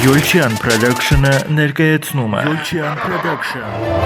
Յոլչյան Production-ը ներկայացնում է Յոլչյան Production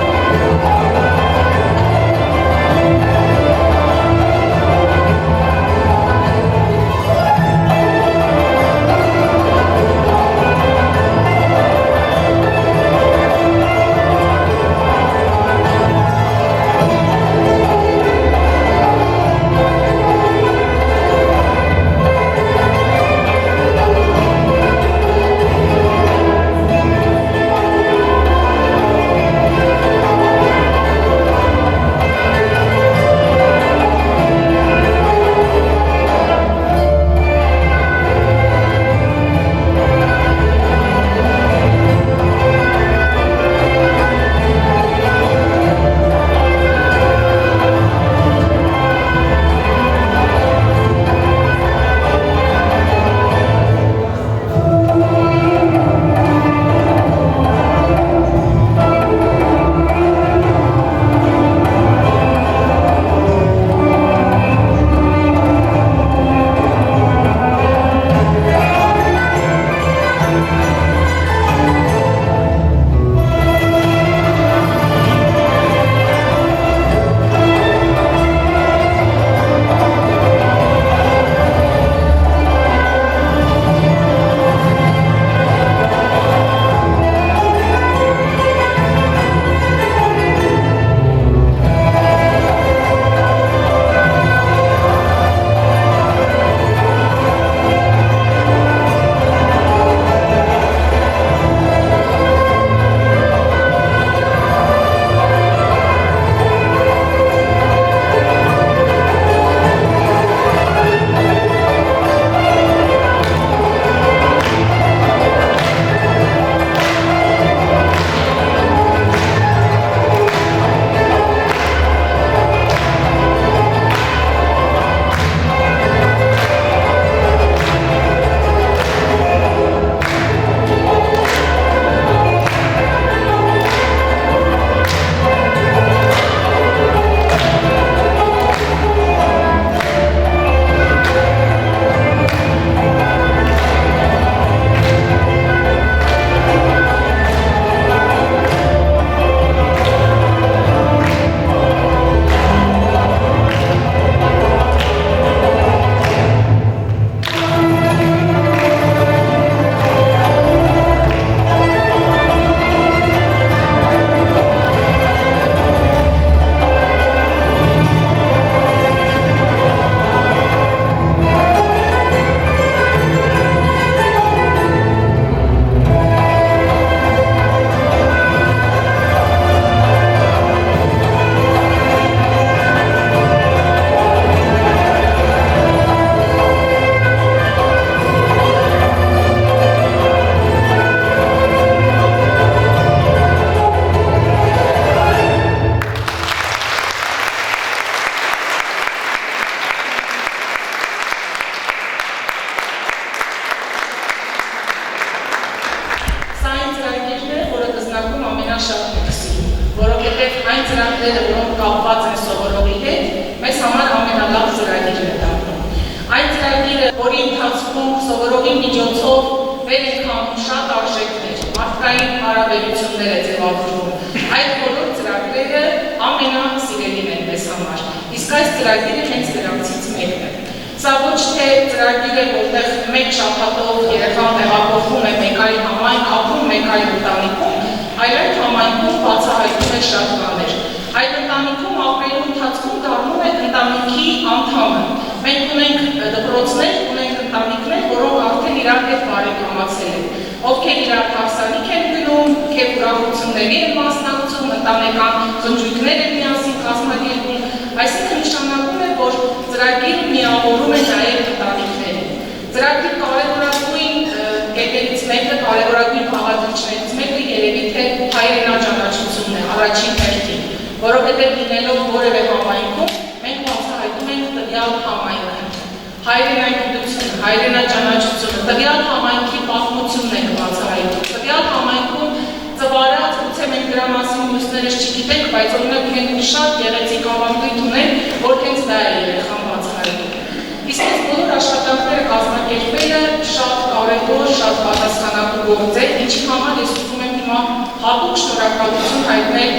Իսկ այս բոլոր աշխատանքները կազմակերպելը շատ կարևոր կարևոր, շատ պատասխանատու գործ է, ինչի համար ես ուզում եմ հիմա հատուկ շնորհակալություն հայտնել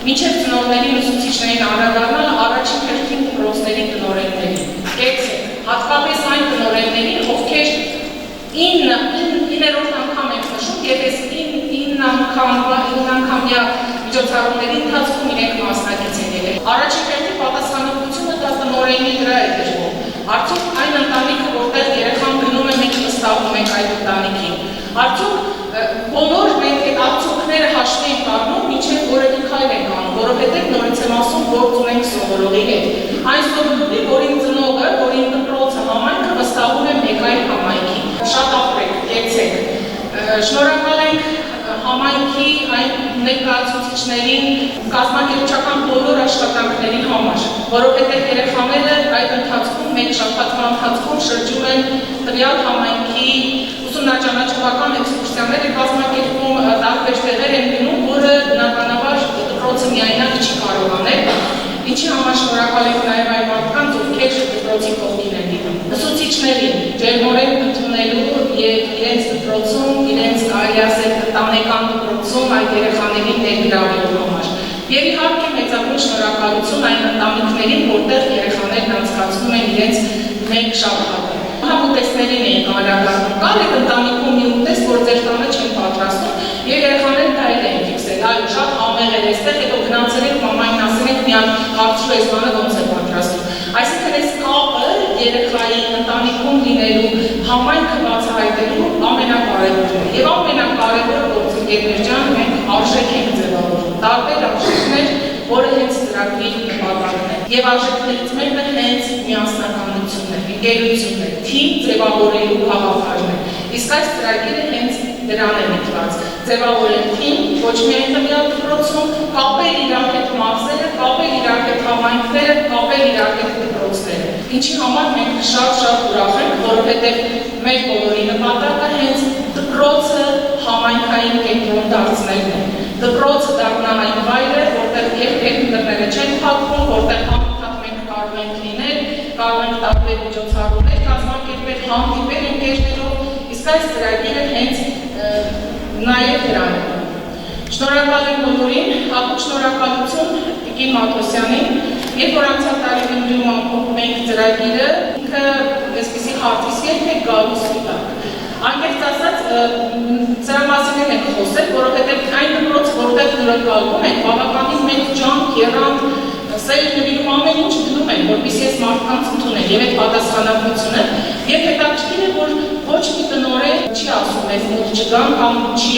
մինչև ծնողներին ուսուցիչներին անդրադառնալ առաջին հերթին դպրոցների տնօրեններին։ Կեցեք, հատկապես այն տնօրեններին, ովքեր 9-րդ անգամ ենք նշում եւ այս 9-անգամյա միջոցառումների ընթացքում իրենք մասնակից են եղել։ Առաջին հերթին պատասխանատվությունը դա տնօրենի վրա է դրվում։ Արդյոք այն ընտանիքը, որտեղ երեխան գնում է, մենք վստահում ենք այդ ընտանիքին։ Արդյոք բոլոր մենք այդ արդյունքները հաշվի ենք առնում, մինչև որևէ քայլ ենք անում, որովհետև նորից եմ ասում, գործ ունենք սովորողի հետ։ Այն սովորողի, որին ծնողը, որին դպրոցը, համայնքը վստահում է մեկ այլ համայնքի։ Շատ ապրեք, կեցեք։ Շնորհակալ ենք համայնքի այն ներկայացուցիչներին կազմակերպչական բոլոր աշխատանքների համար, որովհետև երեխաները այդ ընթացքում մեկ շաբաթվա ընթացքում շրջում են տվյալ համայնքի ուսումնաճանաչողական էքսկուրսիաներ է կազմակերպում, տարբեր տեղեր են գնում, որը բնականաբար դպրոցը միայնակ չի կարող անել, ինչի համար շնորհակալ ենք նաև այն մարդկանց, ովքեր դպրոցի կողքին են լինում։ Ուսուցիչներին ջերմորեն ընդունելու եւ իրենց դպրոցում, իրենց կարելի ասել տնտեսական դպրոցում այդ երեխաներին ներգրավելու համար։ Եվ իհարկե մեծագույն շնորհակալություն այն ընտանիքներին, որտեղ երեխաներն անցկացնում են իրենց մեկ շաբաթը։ Ուտեստներին էին անդրադառնում, կար այդ ընտանիքում մի ուտեստ, որ ձեր տանը չեն պատրաստում, եւ երեխաները դա էլ էին ֆիքսել, այո, շատ համեղ էր այստեղ, հետո գնացել եք մամային ասել եք միան հարցրու այս բանը ոնց է պատրաստում։ Այսինքն այս կապը երեխայի ընտանիքում լինելու համայնքը բացահայտելու ամենակարևորն է։ Եվ ամենակարևորը գործընկերներ ջան, մենք արժեք ենք ձևավորում, տարբեր արժեքներ, որը հենց ծրագրի նպատակն է։ Եվ արժեքներից մեկը հենց միասնականությունն է, ընկերությունն է, թիմ ձևավորելու գաղափարն է։ Իսկ այս ծրագիրը հենց դրան է միտված։ Ձևավորել թիմ, ոչ միայն տվյալ դպրոցում, կապել իրար հետ մարզերը, կապել իրար հետ համայնքները, կապել իրար հետ դպրոցները։ Ինչի համար մենք շատ ուրախ ենք, որովհետև մեր բոլորի նպատակը հենց դպրոցը համայնքային կենտրոն դարձնելն է։ Դպրոցը դառնա այն վայրը, որտեղ երբեք դռները չեն փակվում, որտեղ համընթաց մենք կարող ենք լինել, կարող ենք տարբեր միջոցառումներ կազմակերպել, հանդիպել ընկերներով, իսկ այս ծրագիրը հենց նաև դրան է։ Շնորհակալ եմ բոլորին, հատուկ շնորհակալություն Տիկին Մաթոսյանին, երբ որ անցյալ տարի Գյումրիում ամփոփում ենք ծրագիրը, ինքը այսպիսի հարցից երբեք գալու սպիտակ։ Անկեղծ ասած, սրա մասին ենք խոսել, որովհետև այն դպրոցը, որտեղ նորակալվում ենք, բավականին մեծ ջանք, եռանդ, սեր նվիրում ամեն ինչ դնում են, որպեսզի այս մարդկանց ընդունեն եւ այդ պատասխանատվությունը, եւ հետաքրքիր է, որ ոչ մի տնօրեն չի ասում մեզ մոտ չգան կամ չի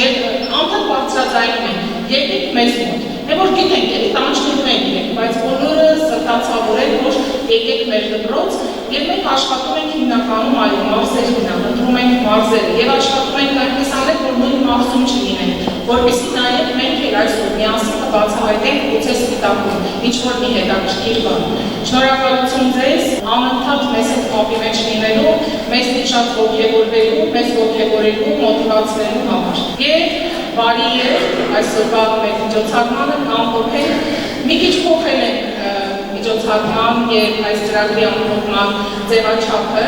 անդադ բարձրաձայնում են, եկեք մեզ մոտ։ Եվ որ գիտենք, էլի տանջնելու են իրենք, բայց բոլորը սրտացավոր են, որ եկեք մեր դպրոց, եւ մենք աշխատում ենք հիմնականում այլ մարզերին, ընտրում ենք մարզերը եւ աշխատում ենք այնպես անել, որ նույն մարզում չլինեն, որպեսզի նաեւ մենք էլ այսօր միասին կբացահայտենք գուցե սպիտակում ինչ որ մի հետաքրքիր բան։ Շնորհակալություն ձեզ, անընդհատ մեզ հետ կապի մեջ լինելու, մեզնից շատ ողջևորվելու, մեզ ողջևորելու, մոտիվացնելու համար։ Եվ բարի է այսօրվա մեր միջոցառմանը ամփոփել, մի քիչ փոխել ենք միջոցառման եւ այս ծրագրի ամփոփման ձևաչափը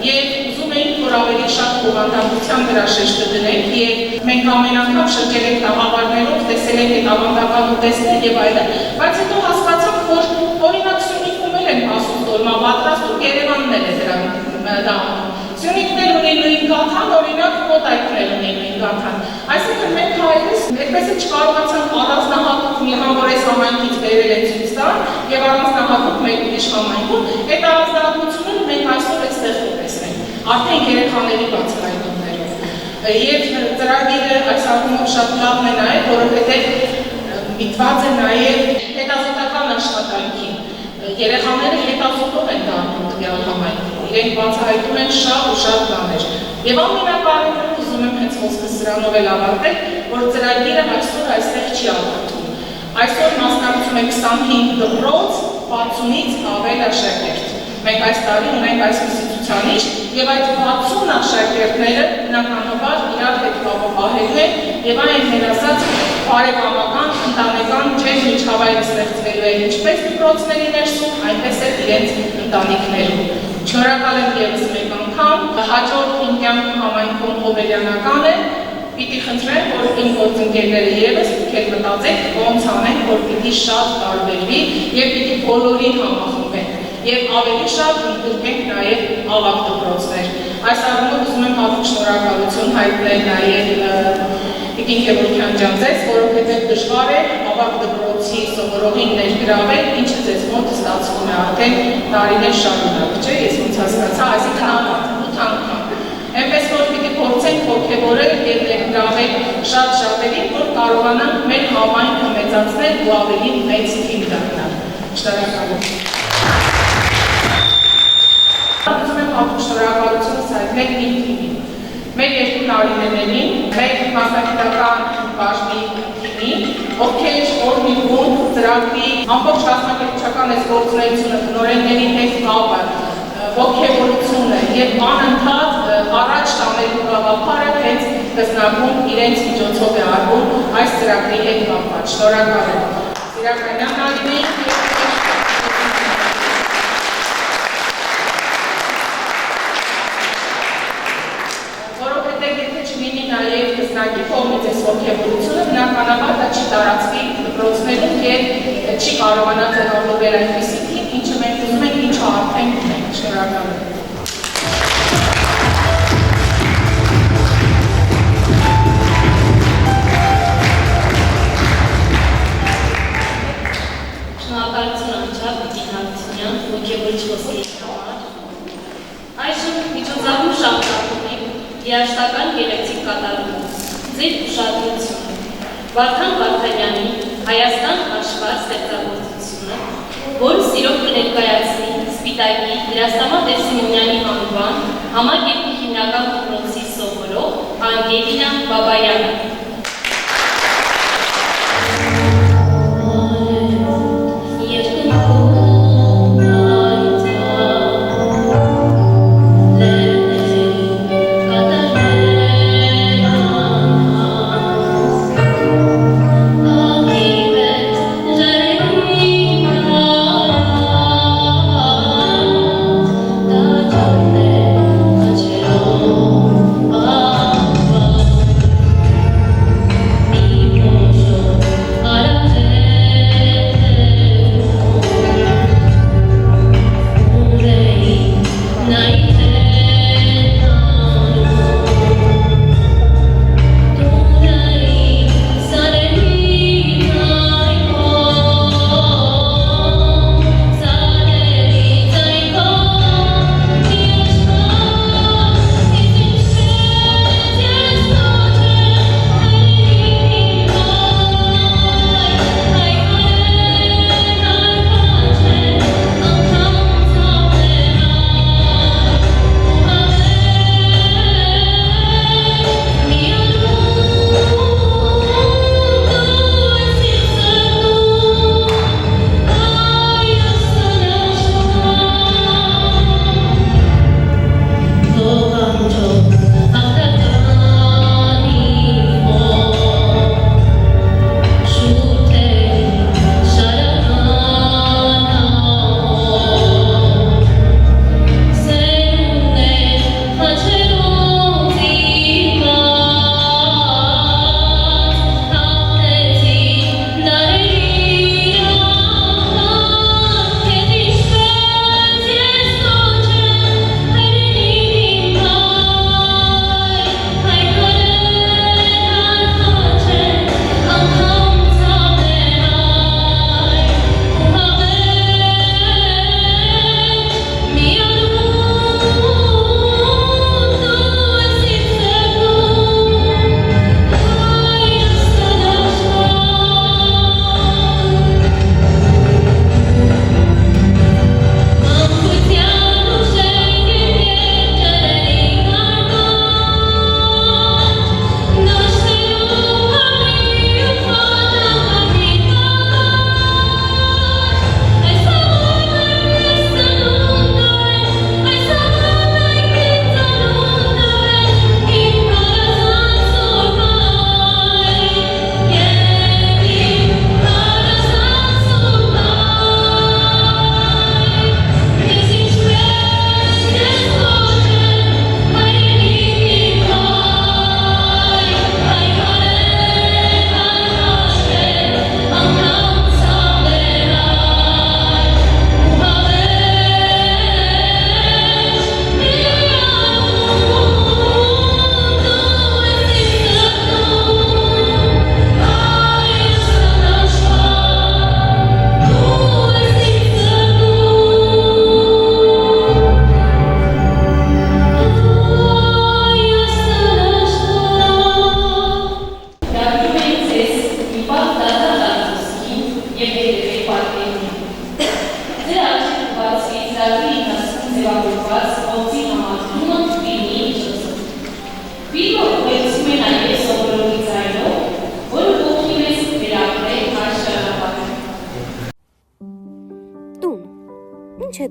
եւ ուզում էինք, որ ավելի շատ բովանդակության հրաշեջ կդնենք եւ մենք ամեն անգամ շրջել ենք տաղավարներով, տեսել ենք այդ ավանդական ուտեստներ եւ այլն, բայց հետո հասկացանք, որ օրինակ Սյունիքում էլ են ասում տոլմա պատրաստում, Երևանն էլ է դրան դա անում։ Սյունիքն էլ ունի նույն գաթան, օրինակ Մոտայքն էլ ունի նույն գաթան։ Այսինքն մենք հայերս այդպես է չկարողացանք առանձնահատուկ մի բան, որ այս համայնքից բերել են ցույց տալ եւ առանձնահատուկ մեկ ուրիշ համայնքում, այդ առանձնահատկությունը մենք այսօր այստեղ կտեսնենք, արդեն երեխաների բացահայտումներով։ Եվ ծրագիրը այս առումով շատ լավն է նաեւ, որովհետեւ միտված է նաեւ հետազոտական աշխատանքին։ Երեխաները հետազոտող են դառնում տվյալ համայնքում, իրենք բացահայտում են շատ ու շատ բաներ։ Եվ ամենակարևորը ուզում եմ հենց խոսքս սրանով էլ ավարտել, որ ծրագիրը այսօր այստեղ չի ավարտվում։ Այսօր մասնակցում է 25 դպրոց, 60-ից ավել աշակերտ։ Մենք այս տարի ունենք այսպիսի ցուցանիշ եւ այդ 60 աշակերտները բնականաբար իրար հետ կապը պահելու են եւ այն մեր ասած բարեկամական, ընտանեկան ջեր միջավայրը ստեղծվելու է ինչպես դպրոցների ներսում, այնպես էլ իրենց ընտանիքներում։ Շնորհակալ եմ ևս մեկ անգամ անդամ, հաջորդ իմ կյանքում համայնքում հոբելյանական է, պիտի խնդրեմ, որ իմ գործընկերները ևս դուք մտածեք ոնց անենք, որ պիտի շատ տարբերվի եւ պիտի բոլորին համախմբենք եւ ավելի շատ ընդգրկենք նաեւ ավագ դպրոցներ։ Այս առումով ուզում եմ հատուկ շնորհակալություն հայտնել նաեւ Տիկին Գևորգյան ջան ձեզ, որովհետև դժվար է ավագ դպրոցի սովորողին ներգրավել, ինչը ձեզ մոտ ստացվում է արդեն տարիներ շարունակ, չէ՞, ես ոնց հասկացա, այսինքն 8 անգամ։ Այնպես որ պիտի փորձենք ոգևորել եւ ներգրավել շատ շատերին, որ կարողանանք մեր համայնքը մեծացնել ու ավելի մեծ թիմ դառնալ։ Շնորհակալություն։ Ուզում եմ հատուկ շնորհակալություն հայտնել իմ թիմին։ Մեր երկու տարիներին, մեր մասնագիտական բաժնի թիմին, ովքեր օրնիկում ծրագրի ամբողջ կազմակերպչական գործունեությունը, տնօրենների հետ կապը, ոգևորությունը եւ անընդհատ առաջ տանելու գաղափարը հենց կազմակերպում իրենց միջոցով է արվում այս ծրագրի հետ կապված։ Շնորհակալ եմ։ Սիրակայան Ալինեին նաև կազմակերպի կողմից այս ոգևորությունը բնականաբար դա չի տարածվի դպրոցներում եւ չի կարողանա ձևավորվել այնպիսի թիմ, ինչը մենք ուզում ենք, ինչը արդեն ունենք։ Շնորհակալ եմ։ Շնորհակալություն անչափ Տիկին Հարությունյան, ոգևորիչ խոսքերի համար։ Այժմ միջոցառում շարունակում ենք երաժշտական գեղեցիկ կատարումով, ձեր ուշադրությունը, Վարդան Վարդանյանի Հայաստան աշխարհ ստեղծագործությունը, որը սիրով կներկայացնի Սպիտակի Դերասանուհի Սիմոնյանի անվան համագործակցի հիմնական դպրոցի սովորող Անգելինա Բաբայանը։ Thank you.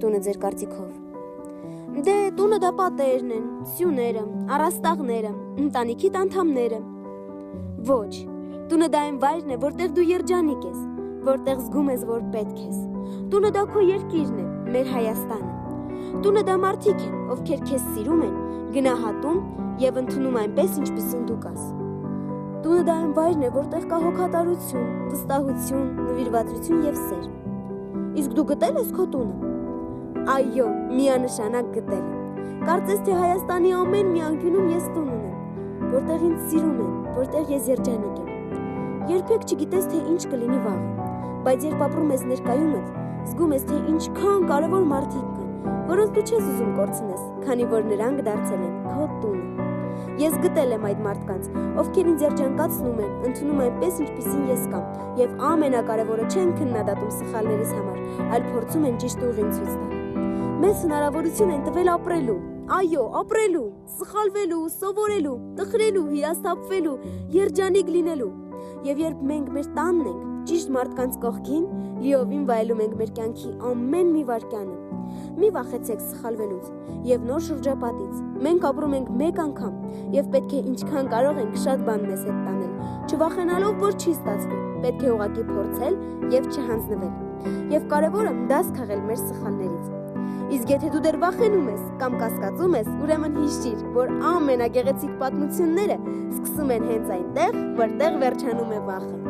տունը ձեր կարծիքով։ Դե տունը դա պատերն են, սյուները, առաստաղները, ընտանիքիդ անդամները։ Ոչ, տունը դա այն վայրն է, որտեղ դու երջանիկ ես, որտեղ զգում ես, որ պետք ես։ Տունը դա քո երկիրն է, մեր Հայաստանը։ Տունը դա մարդիկ են, ովքեր քեզ սիրում են, գնահատում եւ ընդունում այնպես, ինչպիսին դու կաս։ Տունը դա այն վայրն է, որտեղ կա հոգատարություն, վստահություն, նվիրվածություն եւ սեր։ Իսկ դու գտել ես քո տունը։ Այո, միանշանակ գտել եմ։ Կարծես թե Հայաստանի ամեն մի անկյունում ես տուն ունեմ, որտեղ ինձ սիրում են, որտեղ ես երջանիկ եմ։ Երբեք չգիտես, թե ինչ կլինի վաղը, բայց երբ ապրում ես ներկայումդ, զգում ես, թե ինչքան կարևոր մարդիկ կան, որոնց դու չես ուզում կորցնես, քանի որ նրանք դարձել են քո տունը։ Ես գտել եմ այդ մարդկանց, ովքեր ինձ երջանկացնում են, ընդունում այնպես, ինչպիսին ես կամ, եւ ամենակարևորը չեն քննադատում սխալներիս համար, այլ փորձում են ճիշտ ուղին ցույց տալ։ Մեզ հնարավորություն են տվել ապրելու, այո, ապրելու, սխալվելու, սովորելու, տխրելու, հիասթափվելու, երջանիկ լինելու։ Եվ երբ մենք մեր տանն ենք, ճիշտ մարդկանց կողքին, լիովին վայելում ենք մեր կյանքի ամեն մի վայրկյանը։ Մի վախեցեք սխալվելուց եւ նոր շրջապատից։ Մենք ապրում ենք մեկ անգամ եւ պետք է ինչքան կարող ենք շատ բան մեզ հետ տանել, չվախենալով, որ չի ստացվի։ Պետք է ուղղակի փորձել եւ չհանձնվել։ Եվ կարևորը դաս քաղել մեր սխալներից։ Իսկ եթե դու դեռ վախենում ես կամ կասկածում ես, ուրեմն հիշիր, որ ամենագեղեցիկ պատմությունները սկսում են հենց այնտեղ, որտեղ վերջանում է վախը։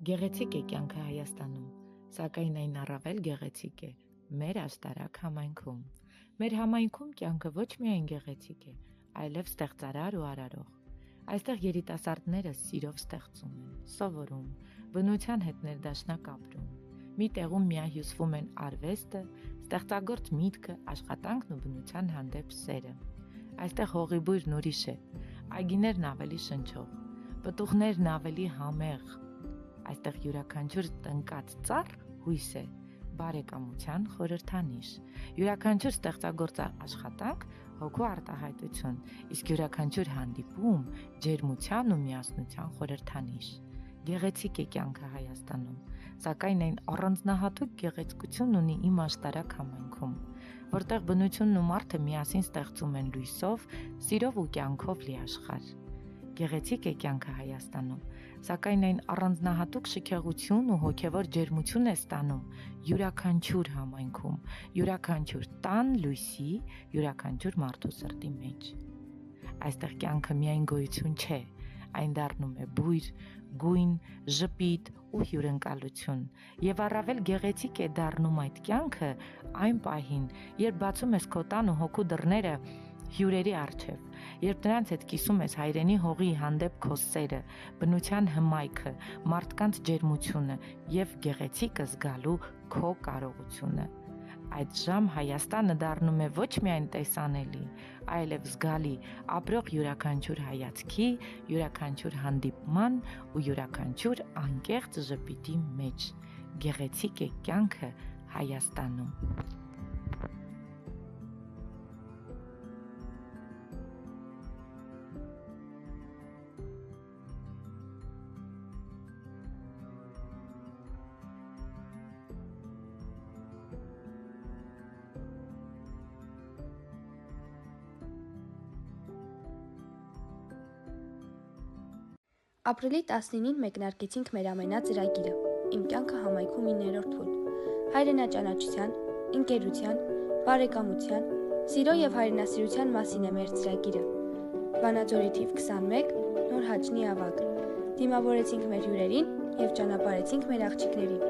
Գեղեցիկ է կյանքը Հայաստանում, սակայն այն առավել գեղեցիկ է մեր աշտարակ համայնքում։ Մեր համայնքում կյանքը ոչ միայն գեղեցիկ է, այլև ստեղծարար ու արարող։ Այստեղ երիտասարդները սիրով ստեղծում են, սովորում, բնության հետ ներդաշնակ ապրում։ Մի տեղում միահյուսվում են արվեստը, ստեղծագործ միտքը, աշխատանքն ու բնության հանդեպ սերը։ Այստեղ հողի բույրն ուրիշ է, այգիներն ավելի շնչող, պտուղներն ավելի համեղ։ Այստեղ յուրաքանչյուր տնկած ծառ հույս է, բարեկամության խորհրդանիշ, յուրաքանչյուր ստեղծագործ աշխատանք հոգու արտահայտություն, իսկ յուրաքանչյուր հանդիպում ջերմության ու միասնության խորհրդանիշ։ Գեղեցիկ է կյանքը Հայաստանում, սակայն այն առանձնահատուկ գեղեցկություն ունի իմ աշտարակ համայնքում, որտեղ բնությունն ու մարդը միասին ստեղծում են լույսով, սիրով ու կյանքով լի աշխարհ։ Գեղեցիկ է կյանքը Հայաստանում, սակայն այն առանձնահատուկ շքեղություն ու հոգևոր ջերմություն է ստանում յուրաքանչյուր համայնքում, յուրաքանչյուր տան լույսի, յուրաքանչյուր մարդու սրտի մեջ։ Այստեղ կյանքը միայն գոյություն չէ, այն դառնում է բույր, գույն, ժպիտ ու հյուրընկալություն, եւ առավել գեղեցիկ է դառնում այդ կյանքը այն պահին, երբ բացում ես քո տան ու հոգու դռները հյուրերի առջև, երբ նրանց հետ կիսում ես հայրենի հողի հանդեպ քո սերը, բնության հմայքը, մարդկանց ջերմությունը եւ գեղեցիկը զգալու քո կարողությունը։ Այդ ժամ Հայաստանը դառնում է ոչ միայն տեսանելի, այլև զգալի, ապրող յուրաքանչյուր հայացքի, յուրաքանչյուր հանդիպման ու յուրաքանչյուր անկեղծ ժպիտի մեջ։ Գեղեցիկ է կյանքը Հայաստանում։ Ապրիլի 19-ին մեկնարկեցինք մեր ամենածրագիրը՝ «Իմ կյանքը համայնքում 9-րդ փուլ»։ Հայրենաճանաչության, ընկերության, բարեկամության, սիրո եւ հայրենասիրության մասին է մեր ծրագիրը։ Վանաձորի թիվ 21 Նոր Հաճնի ավագ։ Դիմավորեցինք մեր հյուրերին եւ ճանապարհեցինք մեր աղջիկներին։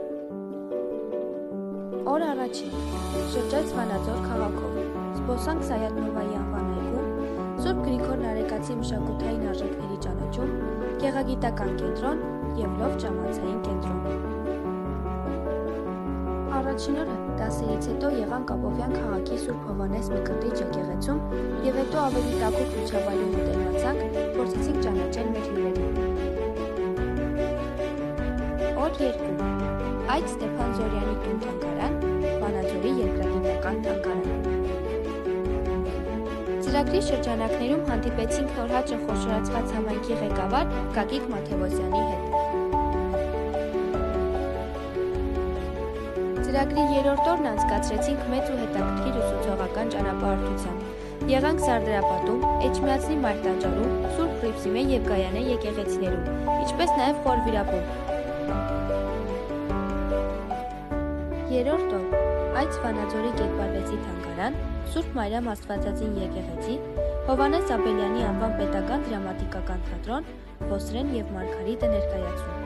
Օր առաջին շրջեց Վանաձոր քաղաքով։ Զբոսանք Սայաթ-Նովայի անվան այգում, Սուրբ Գրիգոր Նարեկացի մշակութային արժեքների ճանաչում, գեղագիտական կենտրոն եւ լով ճամացային կենտրոն։ Առաջին օրը 10-ից հետո եղանք Ապովյան քաղաքի Սուրբ Հովհաննես Մկրտիչ եկեղեցում եւ հետո ավելի տաքուկ միջավայրում մտերմացանք, փորձեցինք ճանաչել մեր հյուրերին։ Օր 2 Այդ Ստեփան Զորյանի տուն-թանգարան, Վանաձորի երկրագիտական թանգարան։ Ծրագրի շրջանակներում հանդիպեցինք Նորհաճը խոշորացված համայնքի ղեկավար Գագիկ Մաթևոսյանի հետ։ Ծրագրի 3-րդ օրն անցկացրեցինք մեծ ու հետաքրքիր ուսուցողական ճանապարհորդությամբ։ Եղանք Սարդարապատում, Էջմիածնի Մարտաճարում, Սուրբ Հռիփսիմե եւ Գայանե եկեղեցիներում, ինչպես նաեւ Խորվիրապում։ 3-րդ օր Այց Վանաձորի Գետպարվեցի թանգարան, Սուրբ Մարիամ Աստվածածին եկեղեցի, Հովհաննես Աբելյանի անվան պետական դրամատիկական թատրոն, Ոսրեն եւ Մարգարիտը ներկայացում։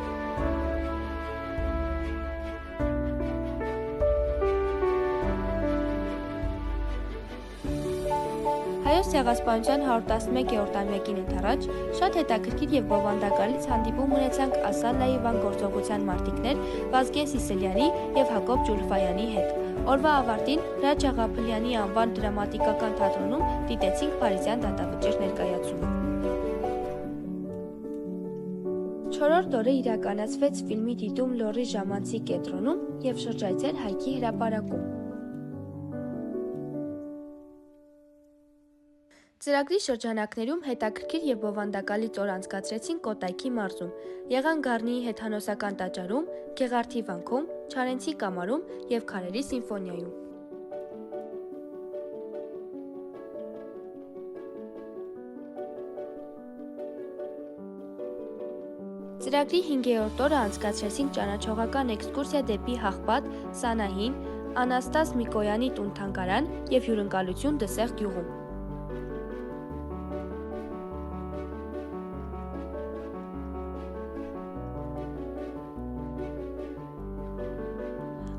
Հայոց ցեղասպանության 111-րդ տարեկին ընթառաջ շատ հետաքրքիր եւ բովանդակալից հանդիպում ունեցանք Ասալլայի վան գործողության մարտիկներ Վազգեն Սիսելյանի եւ Հակոբ Ջուլֆայանի հետ։ Օրվա ավարտին Ռաջ Աղափլյանի անվան դրամատիկական թատրոնում դիտեցինք Փարիզյան դատավճիռ ներկայացումը։ 4-րդ օրը իրականացվեց ֆիլմի դիտում Լոռի ժամանցի կենտրոնում եւ շրջայցել Հայքի հրապարակում։ Ծրագրի շրջանակներում հետաքրքիր եւ բովանդակալից օր անցկացրեցինք Կոտայքի մարզում, Եղան Գառնիի հեթանոսական տաճարում, Գեղարդի վանքում, Չարենցի կամարում եւ Քարերի սիմֆոնիայում։ Ծրագրի 5-րդ օրը անցկացրեցինք ճանաչողական էքսկուրսիա դեպի Հաղպատ, Սանահին, Անաստաս Միկոյանի տուն-թանգարան եւ հյուրընկալություն Դսեղ գյուղում։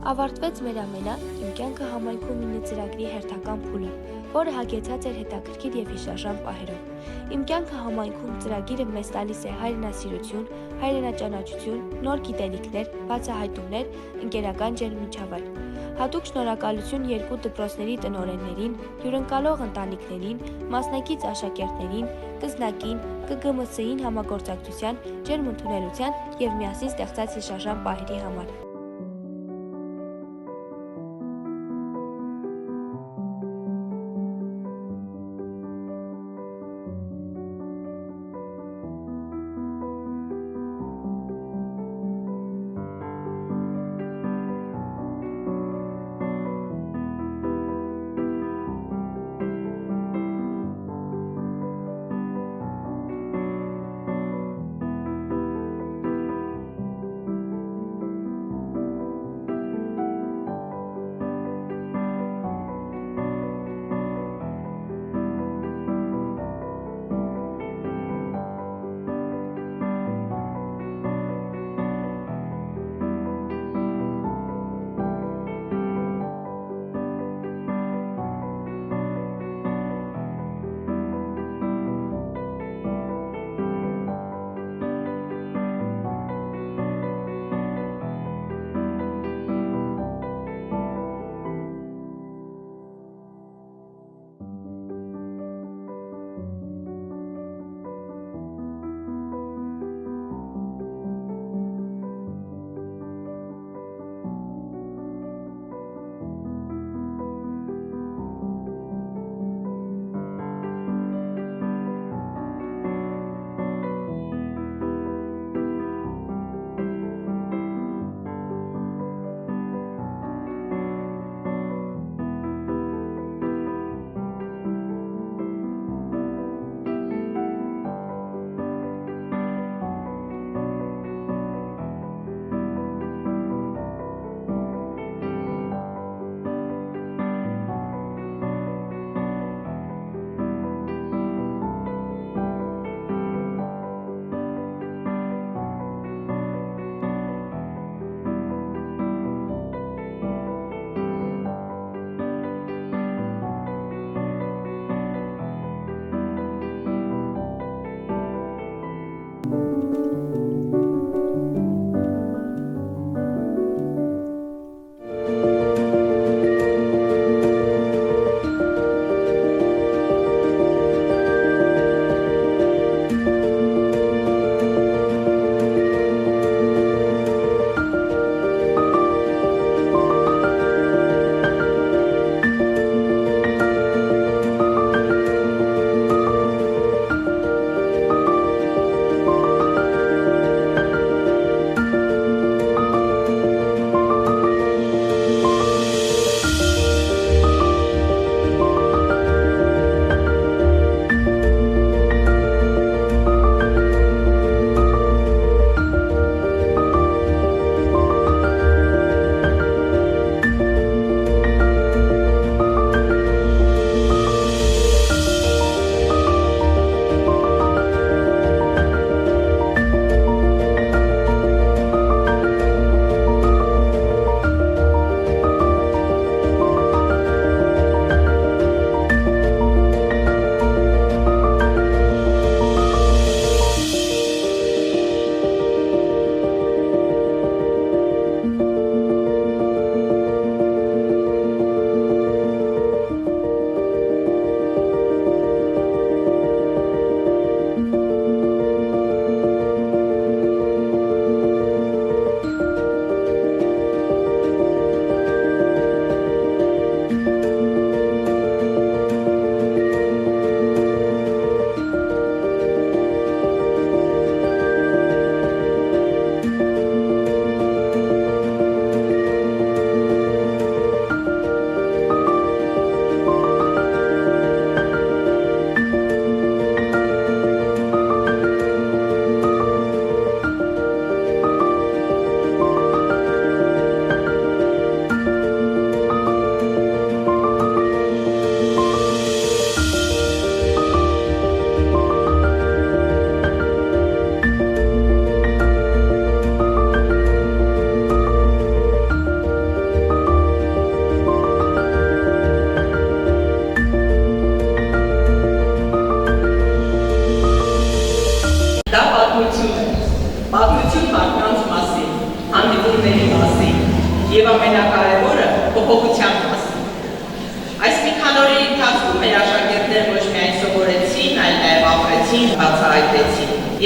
Ավարտվեց մեր ամենան «Իմ կյանքը համայնքում 9» ծրագրի հերթական փուլը, որը հագեցած էր հետաքրքիր եւ հիշարժան պահերով։ «Իմ կյանքը համայնքում» ծրագիրը մեզ տալիս է հայրենասիրություն, հայրենաճանաչություն, նոր գիտելիքներ, բացահայտումներ, ընկերական ջերմմիջավայր։ Հատուկ շնորհակալություն երկու դպրոցների տնօրեններին, հյուրընկալող ընտանիքներին, մասնակից աշակերտներին, կզնակին, ԿԳՄՍ-ին համագործակցության, ջերմ ընդունելության եւ միասին ստեղծած հիշարժան պահերի համար։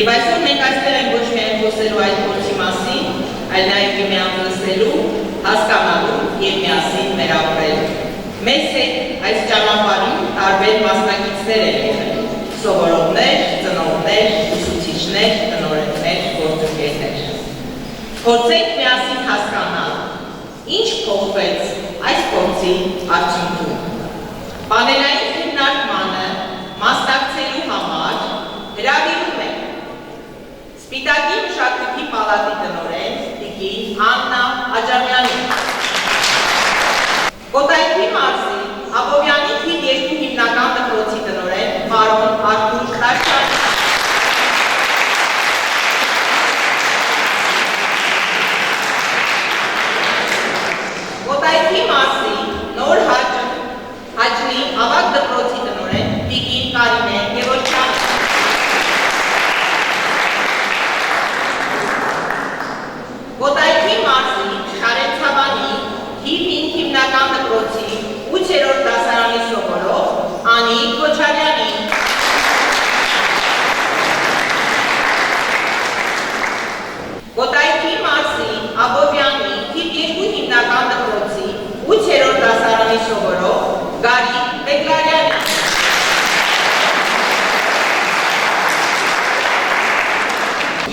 Եվ այսօր մենք այստեղ ենք ոչ միայն խոսելու այդ գործի մասին, այլ նաև միմյանց լսելու, հասկանալու և միասին մեր ապրելու։ Մեզ հետ այս ճանապարհին տարբեր մասնակիցներ են եղել՝ սովորողներ, ծնողներ, ուսուցիչներ, տնօրեններ, գործընկերներ։ Փորձենք միասին հասկանալ, ինչ փոխվեց այս փորձի արդյունքում։ Պանելային քննարկմանը մասնակցելու համար հրավիրում ենք Սպիտակի մշակույթի պալատի տնօրեն տիկին Աննա Աջամյանին, Կոտայքի մարզի Աբովյանի թիվ 2 հիմնական դպրոցի տնօրեն պարոն Արթուր Տաշյանին, Կոտայքի մարզի Նոր Հաճնի ավագ դպրոցի տնօրեն տիկին Կարինե Գևորգյանին, Կոտայքի մարզի Շարենցավանի թիվ 5 հիմնական դպրոցի 8-րդ դասարանի սովորող Անիկ Քոչարյանին, Կոտայքի մարզի Աբովյանի թիվ 2 հիմնական դպրոցի 8-րդ դասարանի սովորող Գարիկ Բեգլարյանին,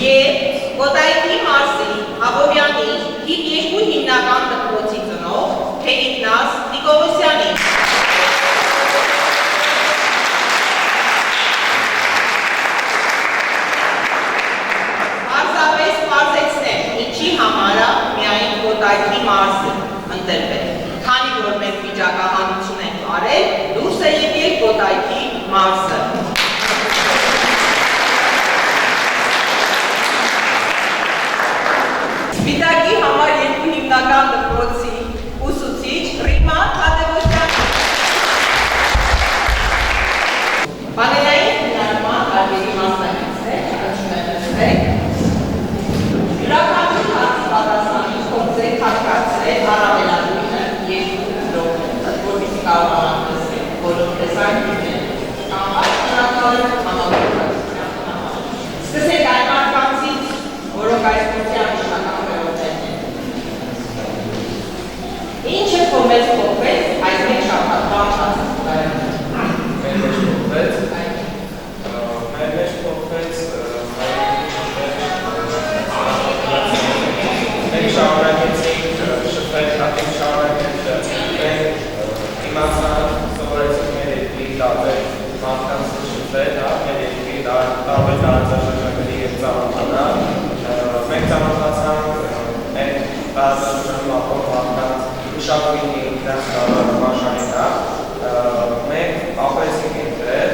և Կոտայքի մարզի Աբովյանի թիվ 2 հիմնական դպրոցի ծնող Թերիկնազ Նիկողոսյանին, Պարզապես պարզեցնեմ, ինչի համար է միայն Կոտայքի մարզը ընտրվել, քանի որ մենք վիճակահանություն ենք արել, դուրս է եկել Կոտայքի մարզը։ Սպիտակի համար 2 հիմնական դպրոցի ուսուցիչ Ռիմա Թադևոսյանին, պանելային քննարկման տարբերի մասնակիցներ, առաջում եմ նշեք, յուրաքանչյուր հարցի պատասխանին փորձեք հատկացրել առավելագույնը 2 րոպե, որպեսզի կարողանաք լսել բոլոր տեսանկյունները, կամ շնորհակալ համագործակցության համար։ Սկսենք այն մարդկանցից, որոնք այս գործի անմիջական վերօրներն են։ Ինչ է քո մեծ փոխվեց այս մեկ շաբաթվա ընթացքում։ Մեր մեջ փոխվեց մենք շարունակեցինք շփվել, հատիկ շարունակեցինք մենք իմացանք, սովորեցինք մեր երկրի տարբեր մարդկանց շփվել, մեր երկրի տարբեր տարածաշրջանների հետ ծանոթանալ, մենք ծանոթացանք այդ տարածաշրջանում ապրող մարդկանց մշակույթի դրանց կառավարման շարքին, մենք ապրեցինք ընտրել,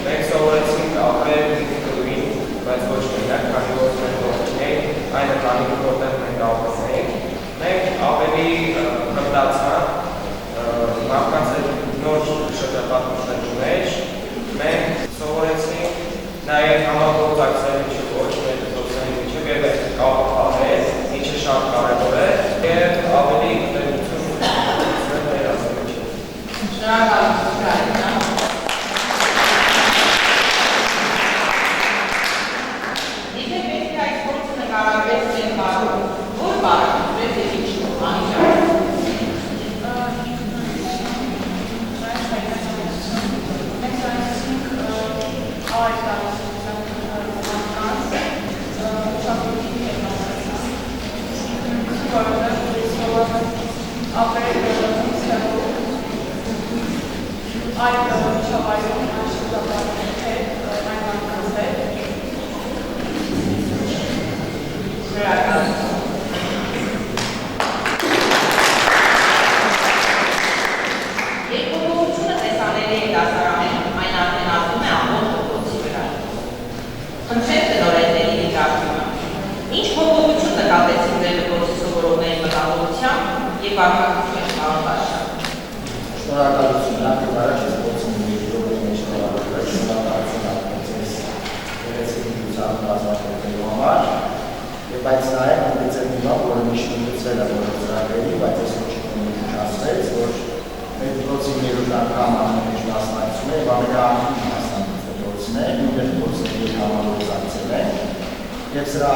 մենք սովորեցինք ապրել ինքնուրույն, բայց ոչ մենակ, քանի որ մենք ողջունենք այն ընտանիքը, որտեղ մենք ապրում ենք, մենք ավելի մտածանք մարդկանց հետ նոր շրջապատմունքների մեջ, մենք սովորեցինք նաև համագործակցել ինչը ոչ մեր դպրոցների միջև և այդ կապահել, ինչը շատ կարևոր է և ավելի գիտելիություն մեր ազգի միջև։ Շնորհակալություն Կարինա։ Եթե պետք է այս գործը նկարագրել ձեր բառով, որ բառը դրեց և ինչու անիջան։ Երկողությունը տեսանելի է դասարանում, այն արդեն ասում է ամբողջ դպրոցի վրա։ Խնդրեմ տնօրենների դիտարկումը։ Ինչ փոփոխություն նկատեցիք ձեր դպրոցի սովորողների մտածողությամբ և արտադրության պարոն Տաշյան։ Շնորհակալություն, նախ առաջ ես փորձում եմ երկրորդ մեջ նորաբերել, շնորհակալություն ապրեցես գեղեցիկության բազմապետելու համար, և բայց նաև ընդգծել հիմա, որը միշտ ընդգծվել է որը ծրագրերի, բայց ես ոչ կմուշացվեց, որ մեր դպրոցի ներուտ անգամ ամեն ինչ մասնակցում է և ամենաանքին մասնակցում է դպրոցի է, նույն գործների համագործակցել են, և սրա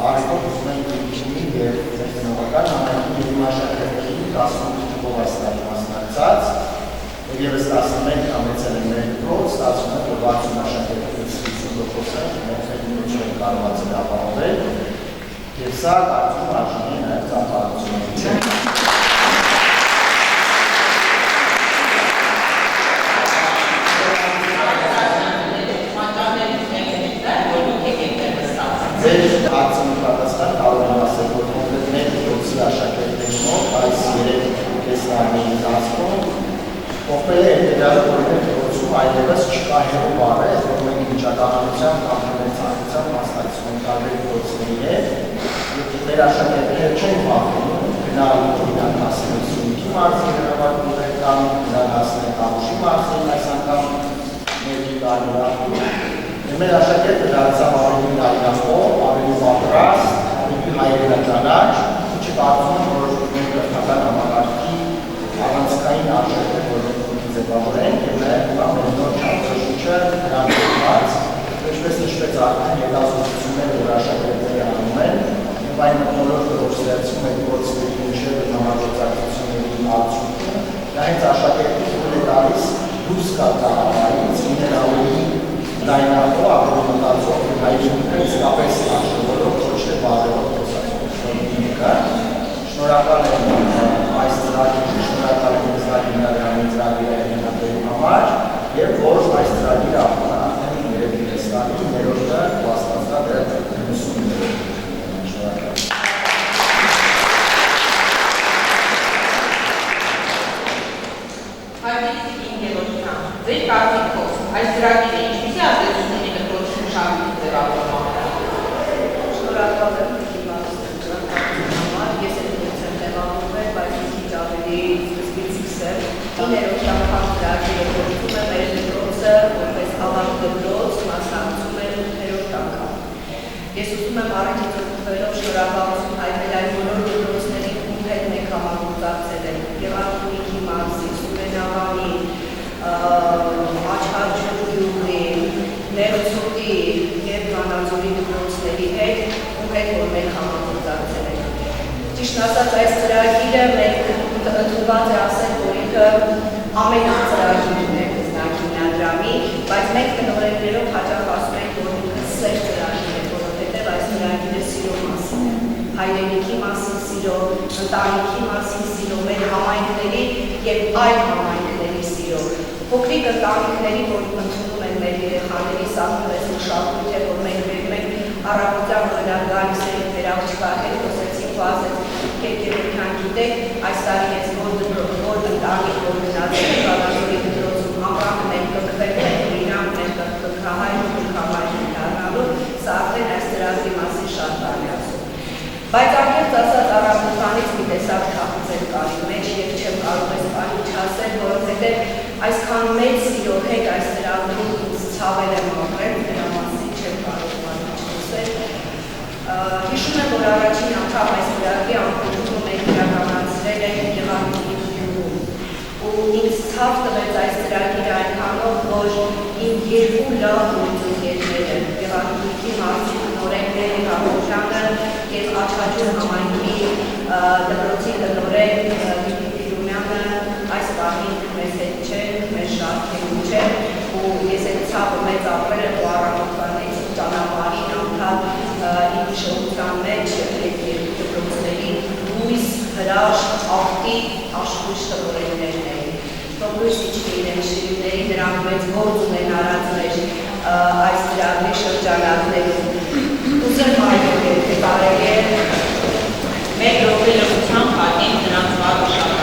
առիթով ուզում ենք Քրիչնի և Ձերտնողական համայնքի աշակերտների 18 թվով այս տարի մասնակցած, ևս 11 համեցել են մեր դպրոց, ստացվում է, որ 60 աշակերտներից 50%-ը մեր ֆերմերություն կարողացել ապահովել, և սա կարծում արժանի նաև ծափահարությունների չէ։ Ձեր հարցին պատասխան կարող եմ ասել, որ կոնկրետ մեր դպրոցի աշակերտների մոտ այս 3.5 տարիների ընթացքում օգնել է հետևյալը դպրոցում այլևս չկա հերո բառը, որ մենք վիճակահանության կամ ցանկության մասնակցում տարբեր դպրոցների հետ, և մեր աշակերտները չեն վախենում գնալ օրինակ հասնել Սյունիքի մարզի հրավառություններ կամ գնալ հասնել Կամուշի մարզին այս անգամ մեր տարիներին Մեր աշակերտը դարձավ ավելի նայնախոհ, ավելի պատրաստ, ավելի հայրենաճանաչ, ինչը կարծում եմ, որ մեր կրթական համակարգի առանցքային արժեքն է, որ մենք ձևավորենք և նաև հիմա մեր նոր չափորոշիչը դրան ուղղված, ինչպես արդեն հետազոտությունները, որ աշակերտները անում են, և այն մթնոլորտը, որ ստեղծում է գործերի միջև համագործակցությունների արդյունքում, դա հենց աշակերտի թույլ է տալիս դուրս գալ տաղավարից, լինել ավելի լայնախոհ, ավելի մտածող, հայրենիքը իսկապես արժևորող, ոչ թե բառերով խոսակցությունները։ Շնորհակալ եմ այս ծրագրին, շնորհակալ եմ Զարինյանի ծրագրի հիմնադիրի համար և որ այս ծրագիրը արդեն երևի տեսնալի ներորդը վաստացա դեռ 90-ներով։ Շնորհակալ եմ։ Ձեր կարծիքով այս ծրագիրը ինչպիսի ազդեցություն ունի դպրոցի մշակույթի ձևավորմանը։ Շնորհակալ եմ դիմացի ծրագրի համար, ես էլ եմ ձևավորվել, բայց քիչ ավելի սկզբից սկսեմ։ 9-րդ անգամ ծրագիրը գործում է մեր դպրոցը, որպես ավագ դպրոց, մասնակցում է 8-րդ անգամ։ Ես ուզում եմ առաջից օգտվելով շնորհակալություն հայտնել այն բոլոր դպրոցներին, ում հետ մենք համագործակցել ենք, Գեղարքունիքի մարզի, Սուրենավանի, Աչքաջուրի գյուղի, Ներոցոտի և Վանաձորի դպրոցների հետ, ում հետ որ մենք համագործակցել ենք։ Ճիշտ ասած, այս ծրագիրը մենք ընդունված է ասել, որ ինքը ամենածրագիրն է Զնակ հիմնադրամի, բայց մենք տնօրեններով հաճախ ասում ենք, որ ինքը սեր ծրագիր է, որովհետև այս ծրագիրը սիրո մասին է, հայրենիքի մասին սիրո, ընտանիքի մասին սիրո, մեր համայնքների և այլ համայնքների սիրո։ Փոքրիկ ընտանիքների, որ ընդունում են մեր երեխաների, սա նույնպես մշակույթ է, որ մենք բերում ենք առավոտյան օրինակ գալիս են վերահսկա հետ խոսեցին վազեց, եկեղեցիան գիտեք, այս տարի ես որ ընտանիք որ գնացել է Վանաձորի դպրոցում անկամ մենք կքվելու ենք իրանք մեր կքահայր ու կքամայր դառնալու, սա արդեն այս ծրագրի մասին շատ բան է ասում։ Բայց անկեղծ ասած առավոտանից մի տեսակ թախծել կարի մեջ և չեմ կարող այս բանի չասել, որովհետև այսքան մեծ սիրո հետ այս ծրագրում ինձ ցավել եմ ապրել, դրա մասին չեմ կարող բանի չխոսել։ Հիշում եմ, որ առաջին անգամ այս ծրագրի անկողումը մենք իրականացրել ենք Գեղարքունիքի գյուղում ու ինձ ցավ տվեց այս ծրագիրը այնքանով, որ իմ երկու լավ գործընկերները Գեղարքունիքի մարզի տնօրենները Հակոբյանը և Աչքաջուր համայնքի դպրոցի տնօրեն Վիկի Ֆիրումյանը այս պահին մեզ հետ չեն, մեզ շատ հեգում չեն ու ես այդ ցավը մեծ ապրել եմ ու առավոտվանից ճանապարհին անգամ իմ շոուության մեջ երկու դպրոցների լույս, հրաշք, աղտի, աշխույժ տնօրեններն էին։ Թող լույսի չլինեն շիրիմների, նրանք մեծ գործ ունեն արած մեր այս ծրագրի շրջանակներում։ Ուզեմ հայտնել, թե կարելի է մեկ րոպե լրությամբ պատմել նրանց վաղ շատը։